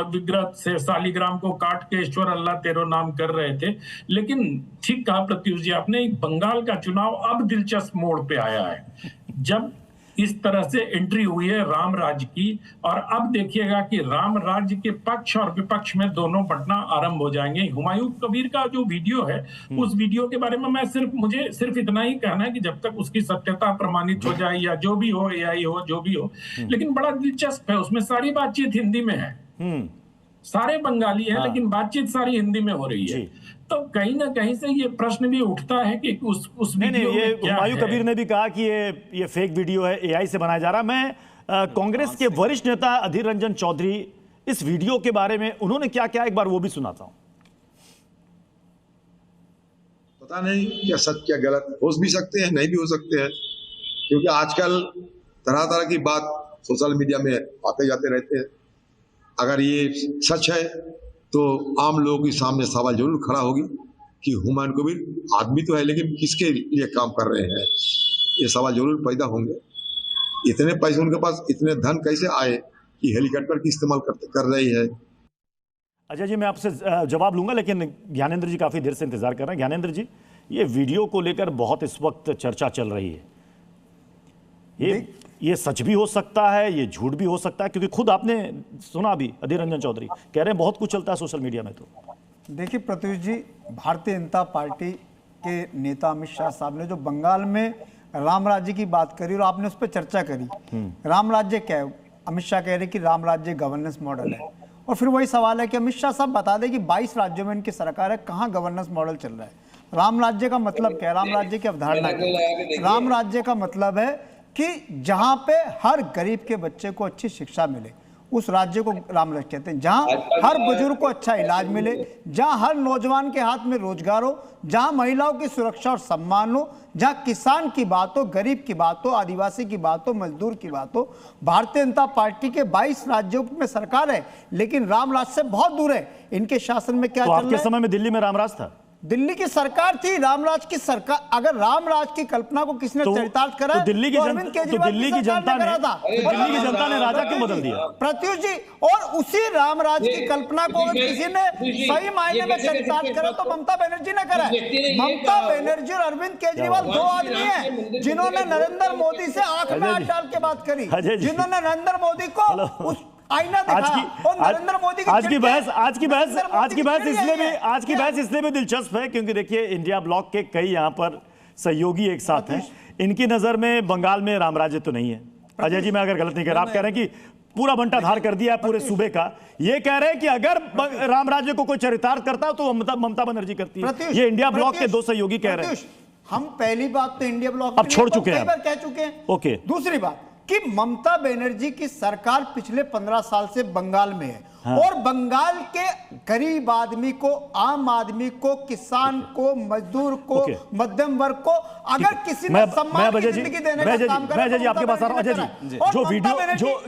विग्रह से सालीग्राम को काट के ईश्वर अल्लाह तेरो नाम कर रहे थे। लेकिन ठीक कहा प्रत्युष जी आपने, बंगाल का चुनाव अब दिलचस्प मोड़ पे आया है जब इस तरह से एंट्री हुई है राम राज्य की। और अब देखिएगा कि राम राज्य के पक्ष और विपक्ष में दोनों बढ़ना आरंभ हो जाएंगे। हुमायूं कबीर का जो वीडियो है, उस वीडियो के बारे में मुझे सिर्फ इतना ही कहना है कि जब तक उसकी सत्यता प्रमाणित हो जाए, या जो भी हो, एआई हो, जो भी हो, लेकिन बड़ा दिलचस्प है, उसमें सारी बातचीत हिंदी में है। सारे बंगाली हैं, लेकिन बातचीत सारी हिंदी में हो रही है। तो कहीं ना कहीं से ये प्रश्न भी उठता है कि उस वीडियो ये हुमायूं कबीर ने भी कहा कि ये फेक वीडियो है, एआई से बनाया जा रहा। मैं कांग्रेस के वरिष्ठ नेता अधीर रंजन चौधरी, इस वीडियो के बारे में उन्होंने क्या क्या, एक बार वो भी सुनाता हूं। पता नहीं क्या सच क्या गलत, हो भी सकते हैं, नहीं भी हो सकते हैं, क्योंकि आजकल तरह तरह की बात सोशल मीडिया में आते जाते रहते हैं। अगर ये सच है तो आम लोगों के सामने सवाल जरूर खड़ा होगी कि हुमायूं कबीर आदमी तो है, लेकिन किसके लिए काम कर रहे हैं, ये सवाल जरूर पैदा होंगे। इतने पैसे उनके पास, इतने धन कैसे आए कि हेलीकॉप्टर की इस्तेमाल कर रही है। अच्छा जी, मैं आपसे जवाब लूंगा, लेकिन ज्ञानेंद्र जी काफी देर से इंतजार कर रहे हैं। ज्ञानेंद्र जी, ये वीडियो को लेकर बहुत इस वक्त चर्चा चल रही है, ये सच भी हो सकता है, ये झूठ भी हो सकता है, क्योंकि खुद आपने सुना अभी अधीर रंजन चौधरी कह रहे हैं बहुत कुछ चलता है सोशल मीडिया में। तो देखिए प्रत्युष जी, भारतीय जनता पार्टी के नेता अमित शाह साहब ने जो बंगाल में राम राज्य की बात करी और आपने उस पर चर्चा करी, राम राज्य क्या है? अमित शाह कह रहे कि राम राज्य गवर्नेंस मॉडल है, और फिर वही सवाल है कि अमित शाह साहब बता दें कि 22 राज्यों में इनकी सरकार है, कहाँ गवर्नेंस मॉडल चल रहा है? राम राज्य का मतलब क्या है? राम राज्य की अवधारणा क्या है? राम राज्य का मतलब है कि जहां पे हर गरीब के बच्चे को अच्छी शिक्षा मिले, उस राज्य को राम राज्य कहते हैं। जहां हर बुजुर्ग को अच्छा इलाज मिले, जहां हर नौजवान के हाथ में रोजगार हो, जहां महिलाओं की सुरक्षा और सम्मान हो, जहां किसान की बात हो, गरीब की बात हो, आदिवासी की बात हो, मजदूर की बात हो। भारतीय जनता पार्टी के 22 राज्यों में सरकार है, लेकिन रामराज से बहुत दूर है। इनके शासन में क्या चल रहा है? आपके समय में दिल्ली में रामराज था, दिल्ली की सरकार थी, रामराज की सरकार। अगर रामराज की कल्पना को किसने चरितार्थ करा, तो दिल्ली की जनता ने राजा क्यों बदल दिया? प्रत्युष जी, और उसी रामराज की कल्पना को अगर किसी ने सही मायने में चरितार्थ करा तो ममता बनर्जी ने करा है। ममता बनर्जी और अरविंद केजरीवाल दो आदमी हैं जिन्होंने नरेंद्र मोदी से आंख में हाथ डाल के बात करी, जिन्होंने नरेंद्र मोदी को आईना दिखाया और नरेंद्र मोदी की आज की बहस इसलिए भी दिलचस्प है क्योंकि देखिए इंडिया ब्लॉक के कई यहाँ पर सहयोगी एक साथ हैं। इनकी नजर में बंगाल में रामराज्य तो नहीं है। अजय जी, मैं अगर गलत नहीं कर रहा, आप कह रहे हैं कि पूरा बंटाधार कर दिया है पूरे सूबे का। ये कह रहे हैं कि अगर रामराज्य को कोई चरितार्थ करता है तो ममता बनर्जी करती है। ये इंडिया ब्लॉक के दो सहयोगी कह रहे हैं। हम पहली बात तो इंडिया ब्लॉक अब छोड़ चुके हैं, कह चुके हैं। ओके, दूसरी बात कि ममता बनर्जी की सरकार पिछले 15 साल से बंगाल में है। हाँ। और बंगाल के गरीब आदमी को, आम आदमी को, किसान को, मजदूर को, मध्यम वर्ग को अगर किसी ने सम्मान की जिंदगी देने का काम करा, अजय जी आपके पास आ रहा हूं। अजय जी, जो वीडियो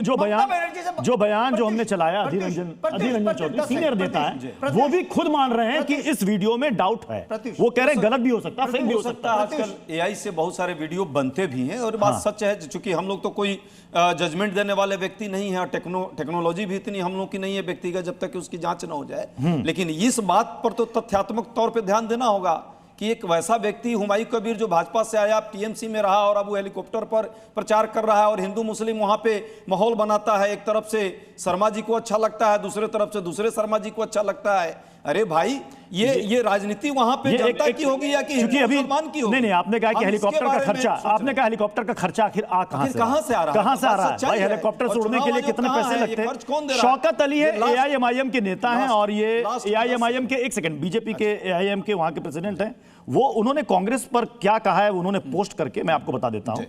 जो बयान जो हमने चलाया अधीर रंजन चौधरी सीनियर नेता है, वो भी खुद मान रहे हैं कि इस वीडियो में डाउट है। वो कह रहे हैं गलत भी हो सकता है, सही भी हो सकता है। आजकल एआई से बहुत सारे वीडियो बनते भी हैं और बात सच है, चूंकि हम लोग तो कोई जजमेंट देने वाले व्यक्ति नहीं है और टेक्नोलॉजी भी इतनी हम लोग की नहीं है व्यक्तिगत, जब तक कि उसकी जांच ना हो जाए। लेकिन इस बात पर तो तथ्यात्मक तौर पे ध्यान देना होगा कि एक वैसा व्यक्ति हुमायूं कबीर जो भाजपा से आया, टीएमसी में रहा और अब वो हेलीकॉप्टर पर प्रचार कर रहा है और हिंदू मुस्लिम वहां पे माहौल बनाता है। एक तरफ से शर्मा जी को अच्छा लगता है, दूसरे तरफ से दूसरे शर्मा जी को अच्छा लगता है। अरे भाई, ये राजनीति वहां पे जनता की होगी या कि मुसलमान की होगी? नहीं, आपने कहा कि हेलीकॉप्टर का खर्चा, आपने कहा हेलीकॉप्टर का खर्चा आखिर कहां से आ रहा है? भाई, हेलीकॉप्टर से उड़ने के लिए कितने पैसे लगते हैं? शौकत अली है, एआईएमआईएम के नेता हैं और ये एआईएमआईएम के, एक सेकंड, बीजेपी के एआईएम के वहां के प्रेसिडेंट हैं। वो उन्होंने कांग्रेस पर क्या कहा है उन्होंने पोस्ट करके मैं आपको बता देता हूं।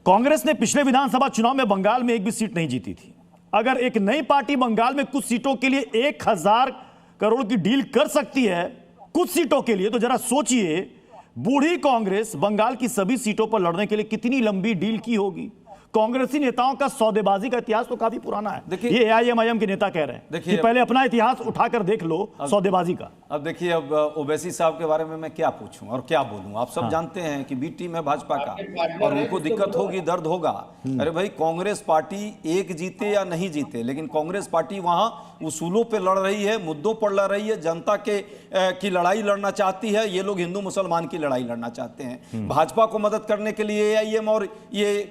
कांग्रेस ने पिछले विधानसभा चुनाव में बंगाल में एक भी सीट नहीं जीती थी। अगर एक नई पार्टी बंगाल में कुछ सीटों के लिए 1000 करोड़ की डील कर सकती है कुछ सीटों के लिए, तो जरा सोचिए बूढ़ी कांग्रेस बंगाल की सभी सीटों पर लड़ने के लिए कितनी लंबी डील की होगी। कांग्रेसी नेताओं का सौदेबाजी का इतिहास तो काफी पुराना है। देखिए, ये एआईएमआईएम के नेता कह रहे हैं कि पहले अपना इतिहास उठाकर देख लो सौदेबाजी का। अब देखिए, अब ओवैसी साहब के बारे में मैं क्या पूछूं और क्या बोलूं। आप सब जानते हैं कि बी टीम है भाजपा का और उनको दिक्कत होगी, दर्द होगा। अरे भाई, कांग्रेस पार्टी एक जीते या नहीं जीते, लेकिन कांग्रेस पार्टी वहां उसूलों पे लड़ रही है, मुद्दों पर लड़ रही है, जनता की लड़ाई लड़ना चाहती है। ये लोग हिंदू मुसलमान की लड़ाई लड़ना चाहते हैं। भाजपा को मदद करने के लिए एआईएम और ये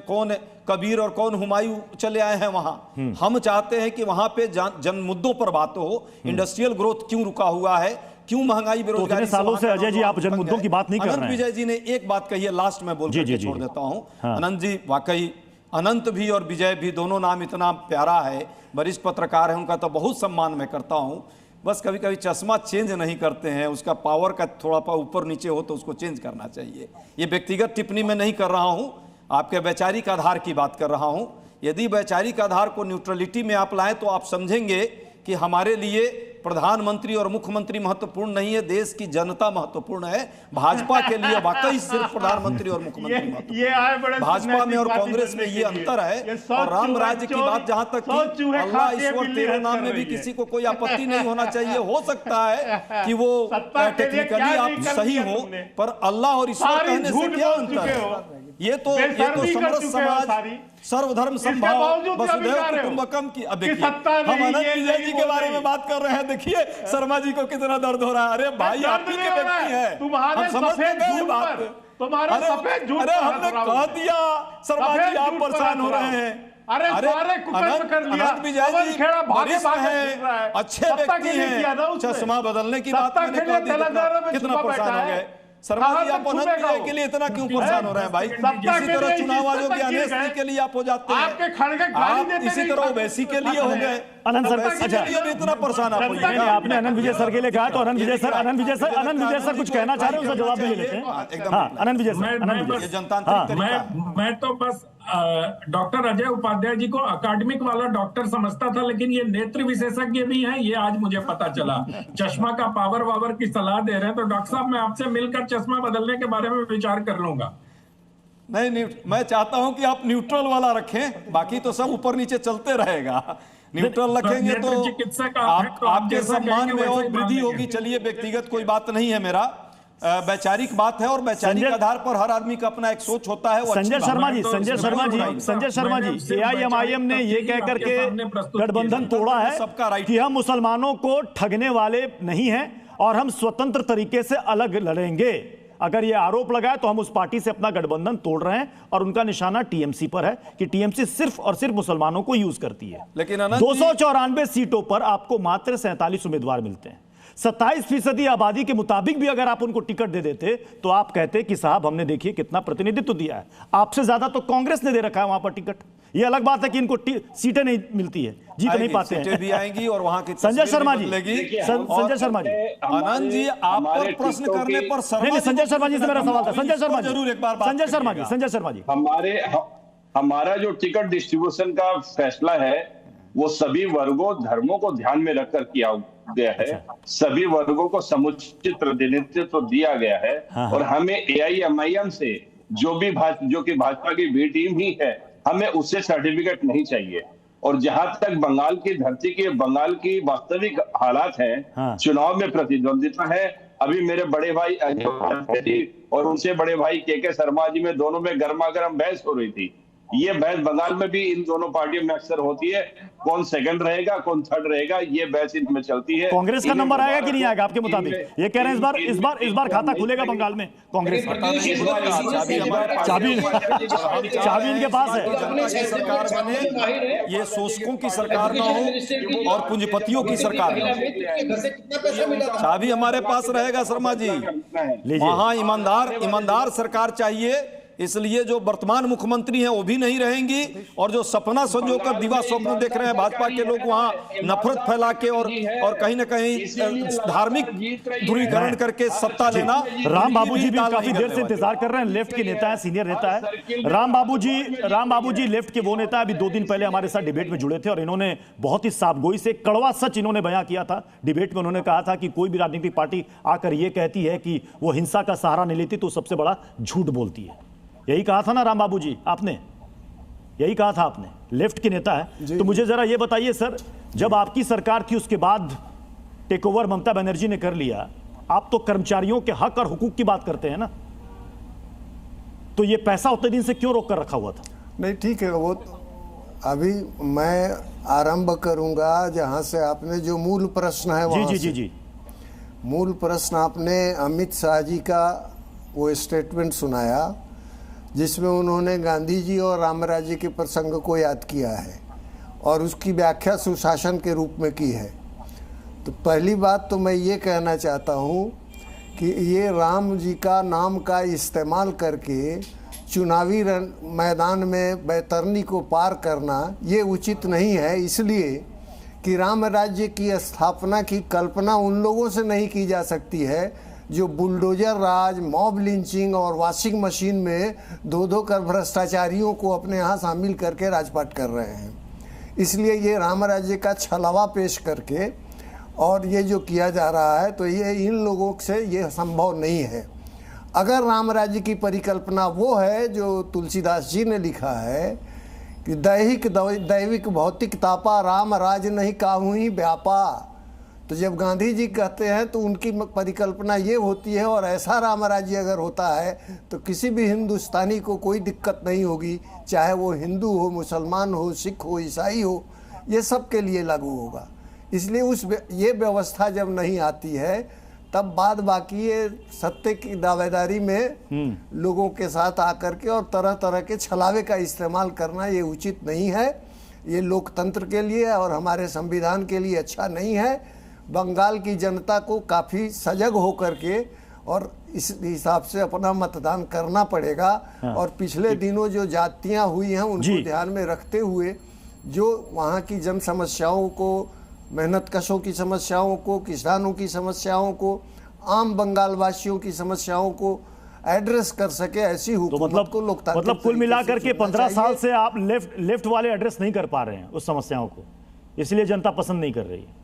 कौन कबीर और कौन हुमायूं चले आए हैं वहां। हम चाहते हैं कि वहां पे जन मुद्दों पर बात हो। इंडस्ट्रियल ग्रोथ क्यों रुका हुआ है, क्यों महंगाई बेरोजगारी सालों से अजय जी आप जन मुद्दों की बात नहीं कर रहे हैं। अनंत विजय जी ने एक बात कही है, लास्ट में बोल के छोड़ देता हूं। अनंत जी, वाकई अनंत भी और विजय भी दोनों नाम इतना प्यारा है, वरिष्ठ पत्रकार है, उनका तो बहुत सम्मान मैं करता हूं। बस कभी कभी चश्मा चेंज नहीं करते हैं, उसका पावर का थोड़ा सा ऊपर नीचे हो तो उसको चेंज करना चाहिए। ये व्यक्तिगत टिप्पणी में नहीं कर रहा हूं, आपके वैचारिक आधार की बात कर रहा हूं। यदि वैचारिक आधार को न्यूट्रलिटी में आप लाएं तो आप समझेंगे कि हमारे लिए प्रधानमंत्री और मुख्यमंत्री महत्वपूर्ण नहीं है, देश की जनता महत्वपूर्ण है। भाजपा के लिए वाकई सिर्फ प्रधानमंत्री और मुख्यमंत्री महत्वपूर्ण। भाजपा में और कांग्रेस में ये अंतर है। और राम राज्य की बात जहां तक की, अल्लाह ईश्वर तेरे नाम में भी किसी को कोई आपत्ति नहीं होना चाहिए। हो सकता है कि वो टेक्निकली आप सही हो, पर अल्लाह और ईश्वर कहने से क्या अंतर है? ये तो समरस समाज, सर्वधर्म समभाव, वसुधैव कुटुंबकम की। अब देखिए, हम अनंत विजय जी के बारे में बात कर रहे हैं। देखिए शर्मा जी को कितना दर्द हो रहा है। अरे भाई, आप ही के व्यक्ति हैं, हम समझते गए बात। अरे हमने कह दिया शर्मा जी आप परेशान हो रहे हैं। अरे अनंत विजय जी वरिष्ठ हैं, अच्छे व्यक्ति हैं, चश्मा बदलने की बात मैंने कह दी, कितना परेशान हो गए। शर्मा जी, आप अनंत के लिए इतना क्यों परेशान हो रहे हैं भाई? इसी तरह चुनाव आयोग के अनेक के लिए आप हो जाते हैं, आप इसी तरह ओवैसी के लिए हो गए। अनंत सर, अच्छा इतना परेशान आप आपने अनंत विजय सर के लिए कहा, तो अनंत विजय सर कुछ कहना चाह रहे हैं, उसका जवाब भी ले लेते हैं। हाँ, अनंत विजय सर, जनतांत्रिक तरीका। मैं तो बस डॉक्टर अजय उपाध्याय जी को अकादमिक वाला डॉक्टर समझता था, लेकिन ये नेत्र विशेषज्ञ भी हैं, ये आज मुझे पता चला। चश्मा का पावर वावर की सलाह दे रहे हैं, तो डॉक्टर साहब मैं आपसे मिलकर चश्मा बदलने के बारे में विचार कर लूंगा। नहीं, मैं चाहता हूं कि आप न्यूट्रल वाला रखें, बाकी तो सब ऊपर नीचे चलते रहेगा। न्यूट्रल रखेंगे तो चिकित्सक आपके सम्मान में और वृद्धि होगी। चलिए, व्यक्तिगत कोई बात नहीं है, मेरा वैचारिक बात है, और वैचारिक आधार पर हर आदमी का अपना एक सोच होता है। संजय शर्मा जी, एआईएमआईएम ने ये कह करके गठबंधन तोड़ा है कि हम मुसलमानों को ठगने वाले नहीं हैं और हम स्वतंत्र तरीके से अलग लड़ेंगे। अगर ये आरोप लगाए तो हम उस पार्टी से अपना गठबंधन तोड़ रहे हैं, और उनका निशाना टीएमसी पर है कि टीएमसी सिर्फ और सिर्फ मुसलमानों को यूज करती है। लेकिन 294 सीटों पर आपको मात्र 47 उम्मीदवार मिलते हैं। 27% आबादी के मुताबिक भी अगर आप उनको टिकट दे देते तो आप कहते कि साहब हमने देखिए कितना प्रतिनिधित्व दिया है। आपसे ज्यादा तो कांग्रेस ने दे रखा है वहां पर टिकट। ये अलग बात है कि इनको सीटें नहीं मिलती है, जीत नहीं पाते हैं। भी आएंगी और वहां की संजय शर्मा जी, संजय शर्मा जी, आनंद जी, आप पर प्रश्न करने पर संजय शर्मा जी से मेरा सवाल था। संजय शर्मा जरूर एक बार संजय शर्मा जी, हमारा जो टिकट डिस्ट्रीब्यूशन का फैसला है वो सभी वर्गों धर्मों को ध्यान में रखकर किया गया है। सभी वर्गों को समुचित प्रतिनिधित्व दिया गया है। और हमें एआईएमआईएम से जो कि भाजपा की बी टीम ही है, हमें उससे सर्टिफिकेट नहीं चाहिए। और जहां तक बंगाल की धरती के बंगाल की वास्तविक हालात हैं, चुनाव में प्रतिद्वंदिता है। अभी मेरे बड़े भाई अजय और उनसे बड़े भाई के शर्मा जी में दोनों में गर्मा गर्म बहस हो रही थी। ये बहस बंगाल में भी इन दोनों पार्टियों में अक्सर होती है, कौन सेकंड रहेगा कौन थर्ड रहेगा, ये बहस इनमें चलती है। कांग्रेस का नंबर आएगा कि नहीं आएगा आपके मुताबिक? ये कह रहे हैं इस बार खाता खुलेगा बंगाल में कांग्रेस का? चाबी इनके पास है। सरकार बने, ये शोषकों की सरकार ना हो और पूंजीपतियों की सरकार ना हो। चाबी हमारे पास रहेगा शर्मा जी। वहां ईमानदार सरकार चाहिए, इसलिए जो वर्तमान मुख्यमंत्री हैं वो भी नहीं रहेंगी, और जो सपना संजोकर दिवा स्वप्न देख रहे हैं भाजपा के लोग वहां नफरत फैला के और कहीं ना कहीं धार्मिक ध्रुवीकरण करके सत्ता लेना। राम बाबू जी भी काफी देर से इंतजार कर रहे हैं, लेफ्ट के नेता है, सीनियर नेता है राम बाबू जी लेफ्ट के वो नेता है। अभी 2 दिन पहले हमारे साथ डिबेट में जुड़े थे और इन्होंने बहुत ही साफगोई से कड़वा सच इन्होंने बयां किया था डिबेट में। उन्होंने कहा था कि कोई भी राजनीतिक पार्टी आकर ये कहती है कि वो हिंसा का सहारा नहीं लेती तो सबसे बड़ा झूठ बोलती है। यही कहा था ना राम बाबू जी, आपने यही कहा था, आपने लेफ्ट के नेता है। तो मुझे जरा ये बताइए सर, जब आपकी सरकार थी उसके बाद टेक ओवर ममता बनर्जी ने कर लिया, आप तो कर्मचारियों के हक और हुकूक की बात करते हैं ना, तो ये पैसा उतने दिन से क्यों रोक कर रखा हुआ था? नहीं ठीक है, वो अभी मैं आरंभ करूंगा जहां से आपने जो मूल प्रश्न है वहां जी मूल प्रश्न आपने अमित शाह जी का वो स्टेटमेंट सुनाया जिसमें उन्होंने गांधी जी और राम राज्य के प्रसंग को याद किया है और उसकी व्याख्या सुशासन के रूप में की है। तो पहली बात तो मैं ये कहना चाहता हूँ कि ये राम जी का नाम का इस्तेमाल करके चुनावी मैदान में बैतरनी को पार करना ये उचित नहीं है, इसलिए कि राम राज्य की स्थापना की कल्पना उन लोगों से नहीं की जा सकती है जो बुलडोजर राज, मॉब लिंचिंग और वॉशिंग मशीन में दो कर भ्रष्टाचारियों को अपने यहाँ शामिल करके राजपाट कर रहे हैं। इसलिए ये राम राज्य का छलावा पेश करके और ये जो किया जा रहा है तो ये इन लोगों से ये संभव नहीं है। अगर राम राज्य की परिकल्पना वो है जो तुलसीदास जी ने लिखा है कि दैविक भौतिक तापा राम राज नहीं काहू ही व्यापा, तो जब गांधी जी कहते हैं तो उनकी परिकल्पना ये होती है, और ऐसा राम राज्य अगर होता है तो किसी भी हिंदुस्तानी को कोई दिक्कत नहीं होगी, चाहे वो हिंदू हो, मुसलमान हो, सिख हो, ईसाई हो, ये सब के लिए लागू होगा। इसलिए ये व्यवस्था जब नहीं आती है तब बाद बाकी ये सत्य की दावेदारी में लोगों के साथ आकर के और तरह तरह के छलावे का इस्तेमाल करना ये उचित नहीं है। ये लोकतंत्र के लिए और हमारे संविधान के लिए अच्छा नहीं है। बंगाल की जनता को काफ़ी सजग होकर के और इस हिसाब से अपना मतदान करना पड़ेगा। और पिछले दिनों जो जातियां हुई हैं उनको ध्यान में रखते हुए जो वहाँ की जन समस्याओं को, मेहनतकशों की समस्याओं को, किसानों की समस्याओं को, आम बंगाल वासियों की समस्याओं को एड्रेस कर सके, ऐसी हुकूमत को लोकतांत्रिक मतलब कुल मिलाकर के 15 साल से आप लेफ्ट वाले एड्रेस नहीं कर पा रहे हैं उस समस्याओं को, इसलिए जनता पसंद नहीं कर रही है।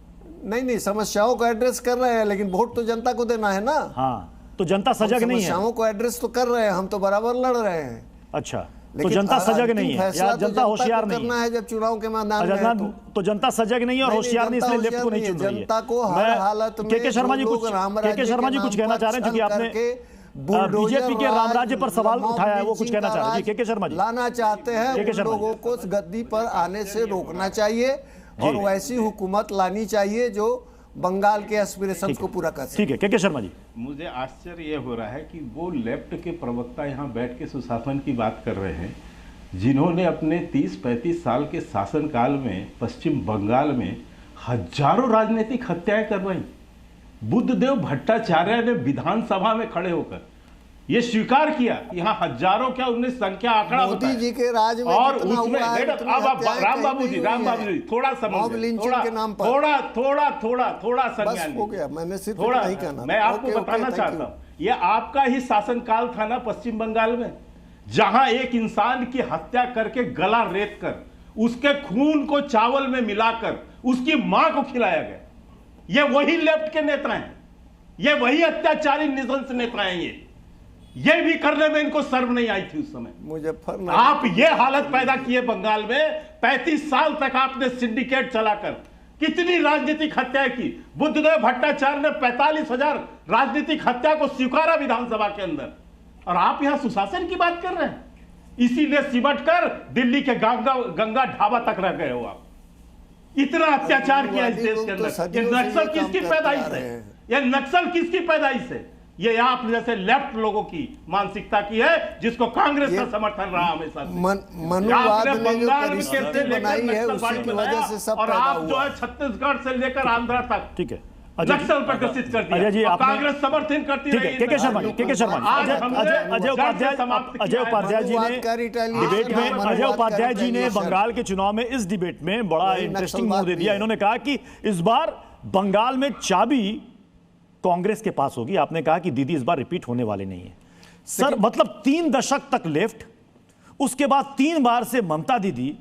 नहीं, समस्याओं को एड्रेस कर रहे हैं, लेकिन वोट तो जनता को देना है ना। हाँ, तो जनता सजग नहीं है। समस्याओं को एड्रेस तो कर रहे हैं, हम तो बराबर लड़ रहे हैं। अच्छा, तो जनता सजग नहीं है या जनता होशियार नहीं करना है जब चुनाव के मैदान में तो जनता सजग नहीं है और होशियार नहीं, इसलिए लेफ्ट को नहीं चुन रही है। जनता को हर हालत में के शर्मा जी कुछ कहना चाह रहे हैं, क्योंकि आपने बीजेपी के राम राज्य पर सवाल उठाया है, वो कुछ कहना चाह रहे हैं। के शर्मा जी लाना चाहते हैं, लोगों को गद्दी पर आने से रोकना चाहिए और वैसी हुकूमत लानी चाहिए जो बंगाल के एस्पिरेशंस को पूरा कर सके। ठीक है, के शर्मा जी। मुझे आश्चर्य ये हो रहा है कि वो लेफ्ट के प्रवक्ता यहाँ बैठ के सुशासन की बात कर रहे हैं, जिन्होंने अपने 30-35 साल के शासनकाल में पश्चिम बंगाल में हजारों राजनीतिक हत्याएं करवाई। बुद्धदेव भट्टाचार्य ने विधानसभा में खड़े होकर ये स्वीकार किया कि यहाँ हजारों क्या, उन्हें संख्या आंकड़ा मोदी जी के राज में और उसमें अब राम बाबू जी थोड़ा थोड़ा संज्ञान हो गया, मैंने सिर्फ थोड़ा नहीं कहना, मैं आपको बताना चाहता हूँ, ये आपका ही शासनकाल था ना पश्चिम बंगाल में, जहां एक इंसान की हत्या करके गला रेत कर उसके खून को चावल में मिलाकर उसकी मां को खिलाया गया। ये वही लेफ्ट के नेता हैं, ये वही अत्याचारी निधंस नेता हैं। ये भी करने में इनको शर्म नहीं आई थी उस समय। मुजफ्फरनगर आप ये हालत पैदा किए बंगाल में, 35 साल तक आपने सिंडिकेट चलाकर कितनी राजनीतिक हत्याएं की। बुद्धदेव भट्टाचार्य ने 45,000 राजनीतिक हत्या को स्वीकारा विधानसभा के अंदर, और आप यहां सुशासन की बात कर रहे हैं। इसीलिए सिमट कर दिल्ली के गंगा ढाबा तक रह गए हो आप। इतना अत्याचार किया इस देश के अंदर। ये नक्सल किसकी पैदाइश है? ये नक्सल किसकी पैदाइश है? ये आप जैसे लेफ्ट लोगों की मानसिकता की है, जिसको कांग्रेस का समर्थन रहा हमेशा से। मनुवाद ने जो परिस्थिति बनाई है उसी की वजह से सब और आप जो है छत्तीसगढ़ से लेकर आंध्र तक, ठीक है, नक्सल पर ग्रसित कर दिया। अजय जी, कांग्रेस समर्थन करती है। के शर्मा जी, अजय उपाध्याय जी ने डिबेट में, अजय उपाध्याय जी ने बंगाल के चुनाव में इस डिबेट में बड़ा इंटरेस्टिंग मोड़ दे दिया। इन्होंने कहा कि इस बार बंगाल में चाबी कांग्रेस के पास होगी। आपने कहा कि दीदी इस बार रिपीट होने वाले नहीं है। सर, मतलब 3 दशक तक लेफ्ट, उसके बाद 3 बार से ममता दीदी,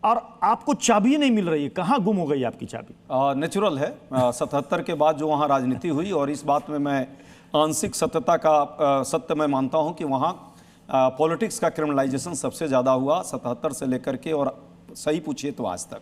और आपको चाबी नहीं मिल रही है। कहां गुम हो गई आपकी चाबी? नेचुरल है। 77 के बाद जो वहां राजनीति हुई, और इस बात में मैं आंशिक सत्यता का सत्य मैं मानता हूं कि वहां पॉलिटिक्स का क्रिमिनलाइजेशन सबसे ज्यादा हुआ 77 से लेकर के, और सही पूछिए तो आज तक।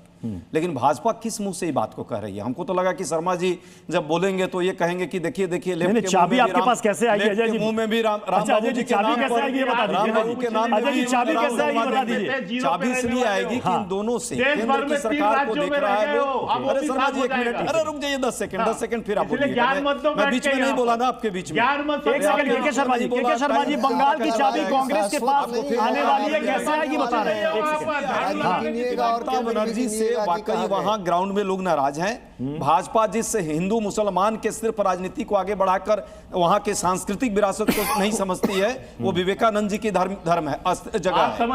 लेकिन भाजपा किस मुंह से ये बात को कह रही है? हमको तो लगा कि शर्मा जी जब बोलेंगे तो ये कहेंगे कि देखिए लेफ्ट के चाबी आपके पास कैसे आएगी? अजय जी, मुंह में भी राम बाबू जी के नाम पर, राम बाबू के नाम अजय जी चाबी कैसे आएगी बता दीजिए। चाबी इसलिए आएगी कि इन दोनों से केंद्र की सरकार को देख रहा है लोग। अरे शर्मा जी 1 मिनट, अरे रुक जाइए 10 सेकंड फिर आप बोलिए। मैं बीच में नहीं बोला ना आपके बीच में। 1 सेकंड, के शर्मा जी, बंगाल की चाबी कांग्रेस के पास आने वाली है, कैसे आएगी बता रहे हैं। 1 सेकंड। बनर्जी से वाकई वहां ग्राउंड में लोग नाराज हैं। भाजपा जिस हिंदू मुसलमान के सिर्फ राजनीति को आगे बढ़ाकर वहां के सांस्कृतिक विरासत को नहीं समझती है, वो विवेकानंद जी की धर्म है, जगह है,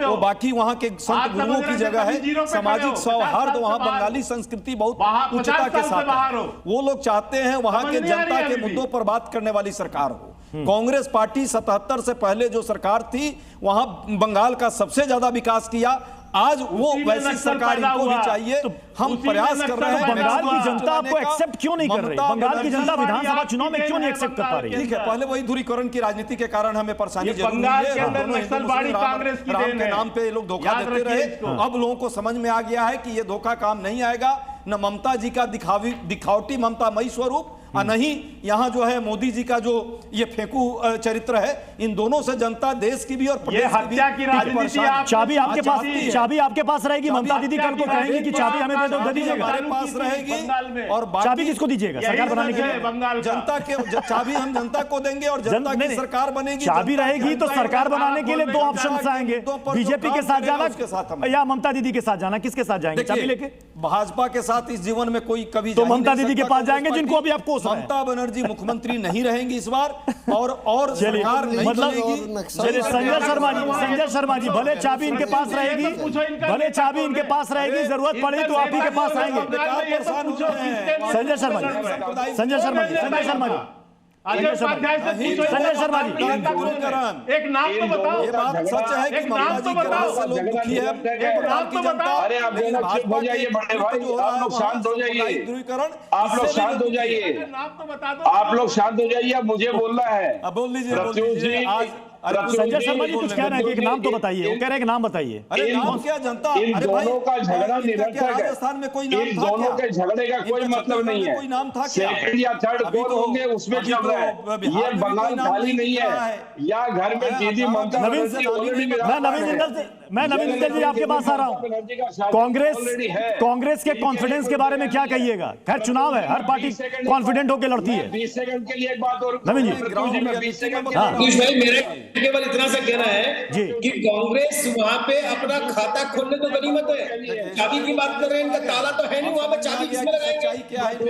वो बाकी वहां के संत गुरुओं की जगह है। सामाजिक सौहार्द वहां बंगाली संस्कृति बहुत उच्चता के साथ है। वो लोग चाहते हैं वहां के जनता के मुद्दों पर बात करने वाली सरकार हो। कांग्रेस पार्टी 77 से पहले जो सरकार थी वहां बंगाल का सबसे ज्यादा विकास किया। आज वो वैसी सरकार इनको भी चाहिए। तो हम प्रयास कर रहे हैं। बंगाल की जनता आपको एक्सेप्ट क्यों नहीं कर रही? बंगाल की जनता विधानसभा चुनाव में क्यों नहीं एक्सेप्ट कर पा रही? ठीक है, पहले वही ध्रुवीकरण की राजनीति के कारण हमें परेशानी जरूर है। राम के नाम पे लोग धोखा देते रहे। अब लोगों को समझ में आ गया है कि ये धोखा काम नहीं आएगा। न ममता जी का दिखावटी ममतामयी स्वरूप, और नहीं यहाँ जो है मोदी जी का जो ये फेंकू चरित्र है। इन दोनों से जनता देश की भी और प्रदेश की भी चाबी आपके पास रहेगी। ममता दीदी कल को कहेंगी कि चाबी हमें दे दो, दे दीजिएगा। हमारे पास रहेगी। और चाबी किसको दीजिएगा? सरकार बनाने के लिए जनता के चाबी हम जनता को देंगे और जनता की सरकार बनेगी। चाबी रहेगी तो सरकार बनाने के लिए 2 ऑप्शन आएंगे, बीजेपी के साथ जाना या ममता दीदी के साथ जाना। किसके साथ जाएंगे चाबी लेके? भाजपा के साथ इस जीवन में कोई कभी तो ममता दीदी के पास जाएंगे, जिनको अभी आप कोस कोस रहे हैं। ममता बनर्जी मुख्यमंत्री नहीं रहेंगी इस बार और सरकार नहीं बनेगी। चलिए संजय शर्मा जी भले चाबी इनके पास रहेगी, भले चाबी इनके पास रहेगी, जरूरत पड़ी तो आप ही के पास आएंगे। संजय शर्मा जी, संजय शर्मा जी, संजय शर्मा जी, संजय शर्मा जी, एक नाम तो बताओ। ये बात सच है कि ममता जी के राज से लोग दुखी है। अरे आप लोग चुप हो जाइए बड़े भाई, आप लोग शांत हो जाइए, आप लोग शांत हो जाइए, आप लोग शांत हो जाइए। अब मुझे बोलना है, बोल लीजिए। संजय शर्मा जी कुछ कह रहे हैं कि एक नाम तो बताइए, वो कह रहे हैं कि नाम बताइए। अरे नाम क्या जनता, इन दोनों का झगड़ा निरर्थक है। राजस्थान में कोई नाम इन था दोनों क्या? के झगड़े का कोई मतलब नहीं है। कोई नाम था क्या? सेकंड या थर्ड अभी कौन तो- होंगे उसमें अभी चल तो रहा है। बिहार ये में भी बंगाल कोई नाम खाली नहीं दिख रहा है। या घर में दीदी ममता मैं नवीन जिंदल जी आपके पास आ रहा हूं। कांग्रेस के कॉन्फिडेंस के बारे में क्या कहिएगा? खैर चुनाव है, हर पार्टी कॉन्फिडेंट होकर लड़ती है। 20 सेकंड के लिए एक बात और नवीन जी, मैं 20 सेकंड भाई मेरा केवल इतना सा कहना है कि कांग्रेस वहां पे अपना खाता खोलने तो गनीमत है। चाबी की बात कर रहे हैं, इनका ताला तो है नहीं, वहां पे चाबी किसमें लगाएंगे?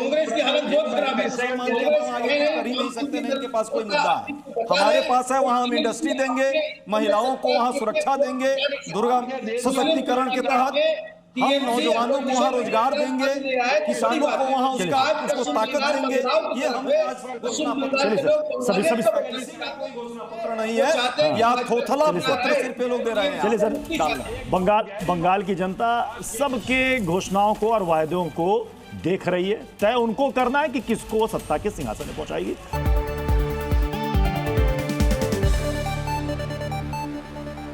कांग्रेस की हालत बहुत खराब है। कर ही नहीं सकते, नहीं इनके पास कोई मुद्दा है। हमारे पास है, वहां हम इंडस्ट्री देंगे, महिलाओं को वहां सुरक्षा देंगे, दुर्गा सशक्तिकरण के तहत हम नौजवानों को वहां रोजगार देंगे, किसानों को वहां उसको ताकत देंगे। ये हमें आज घोषणा पत्र नहीं है, या खोथला पत्र सिर पे लोग दे रहे हैं। चलिए सर, बंगाल की जनता सबके घोषणाओं को और वायदों को देख रही है। तय उनको करना है कि किसको सत्ता के सिंहासन में पहुंचाएगी।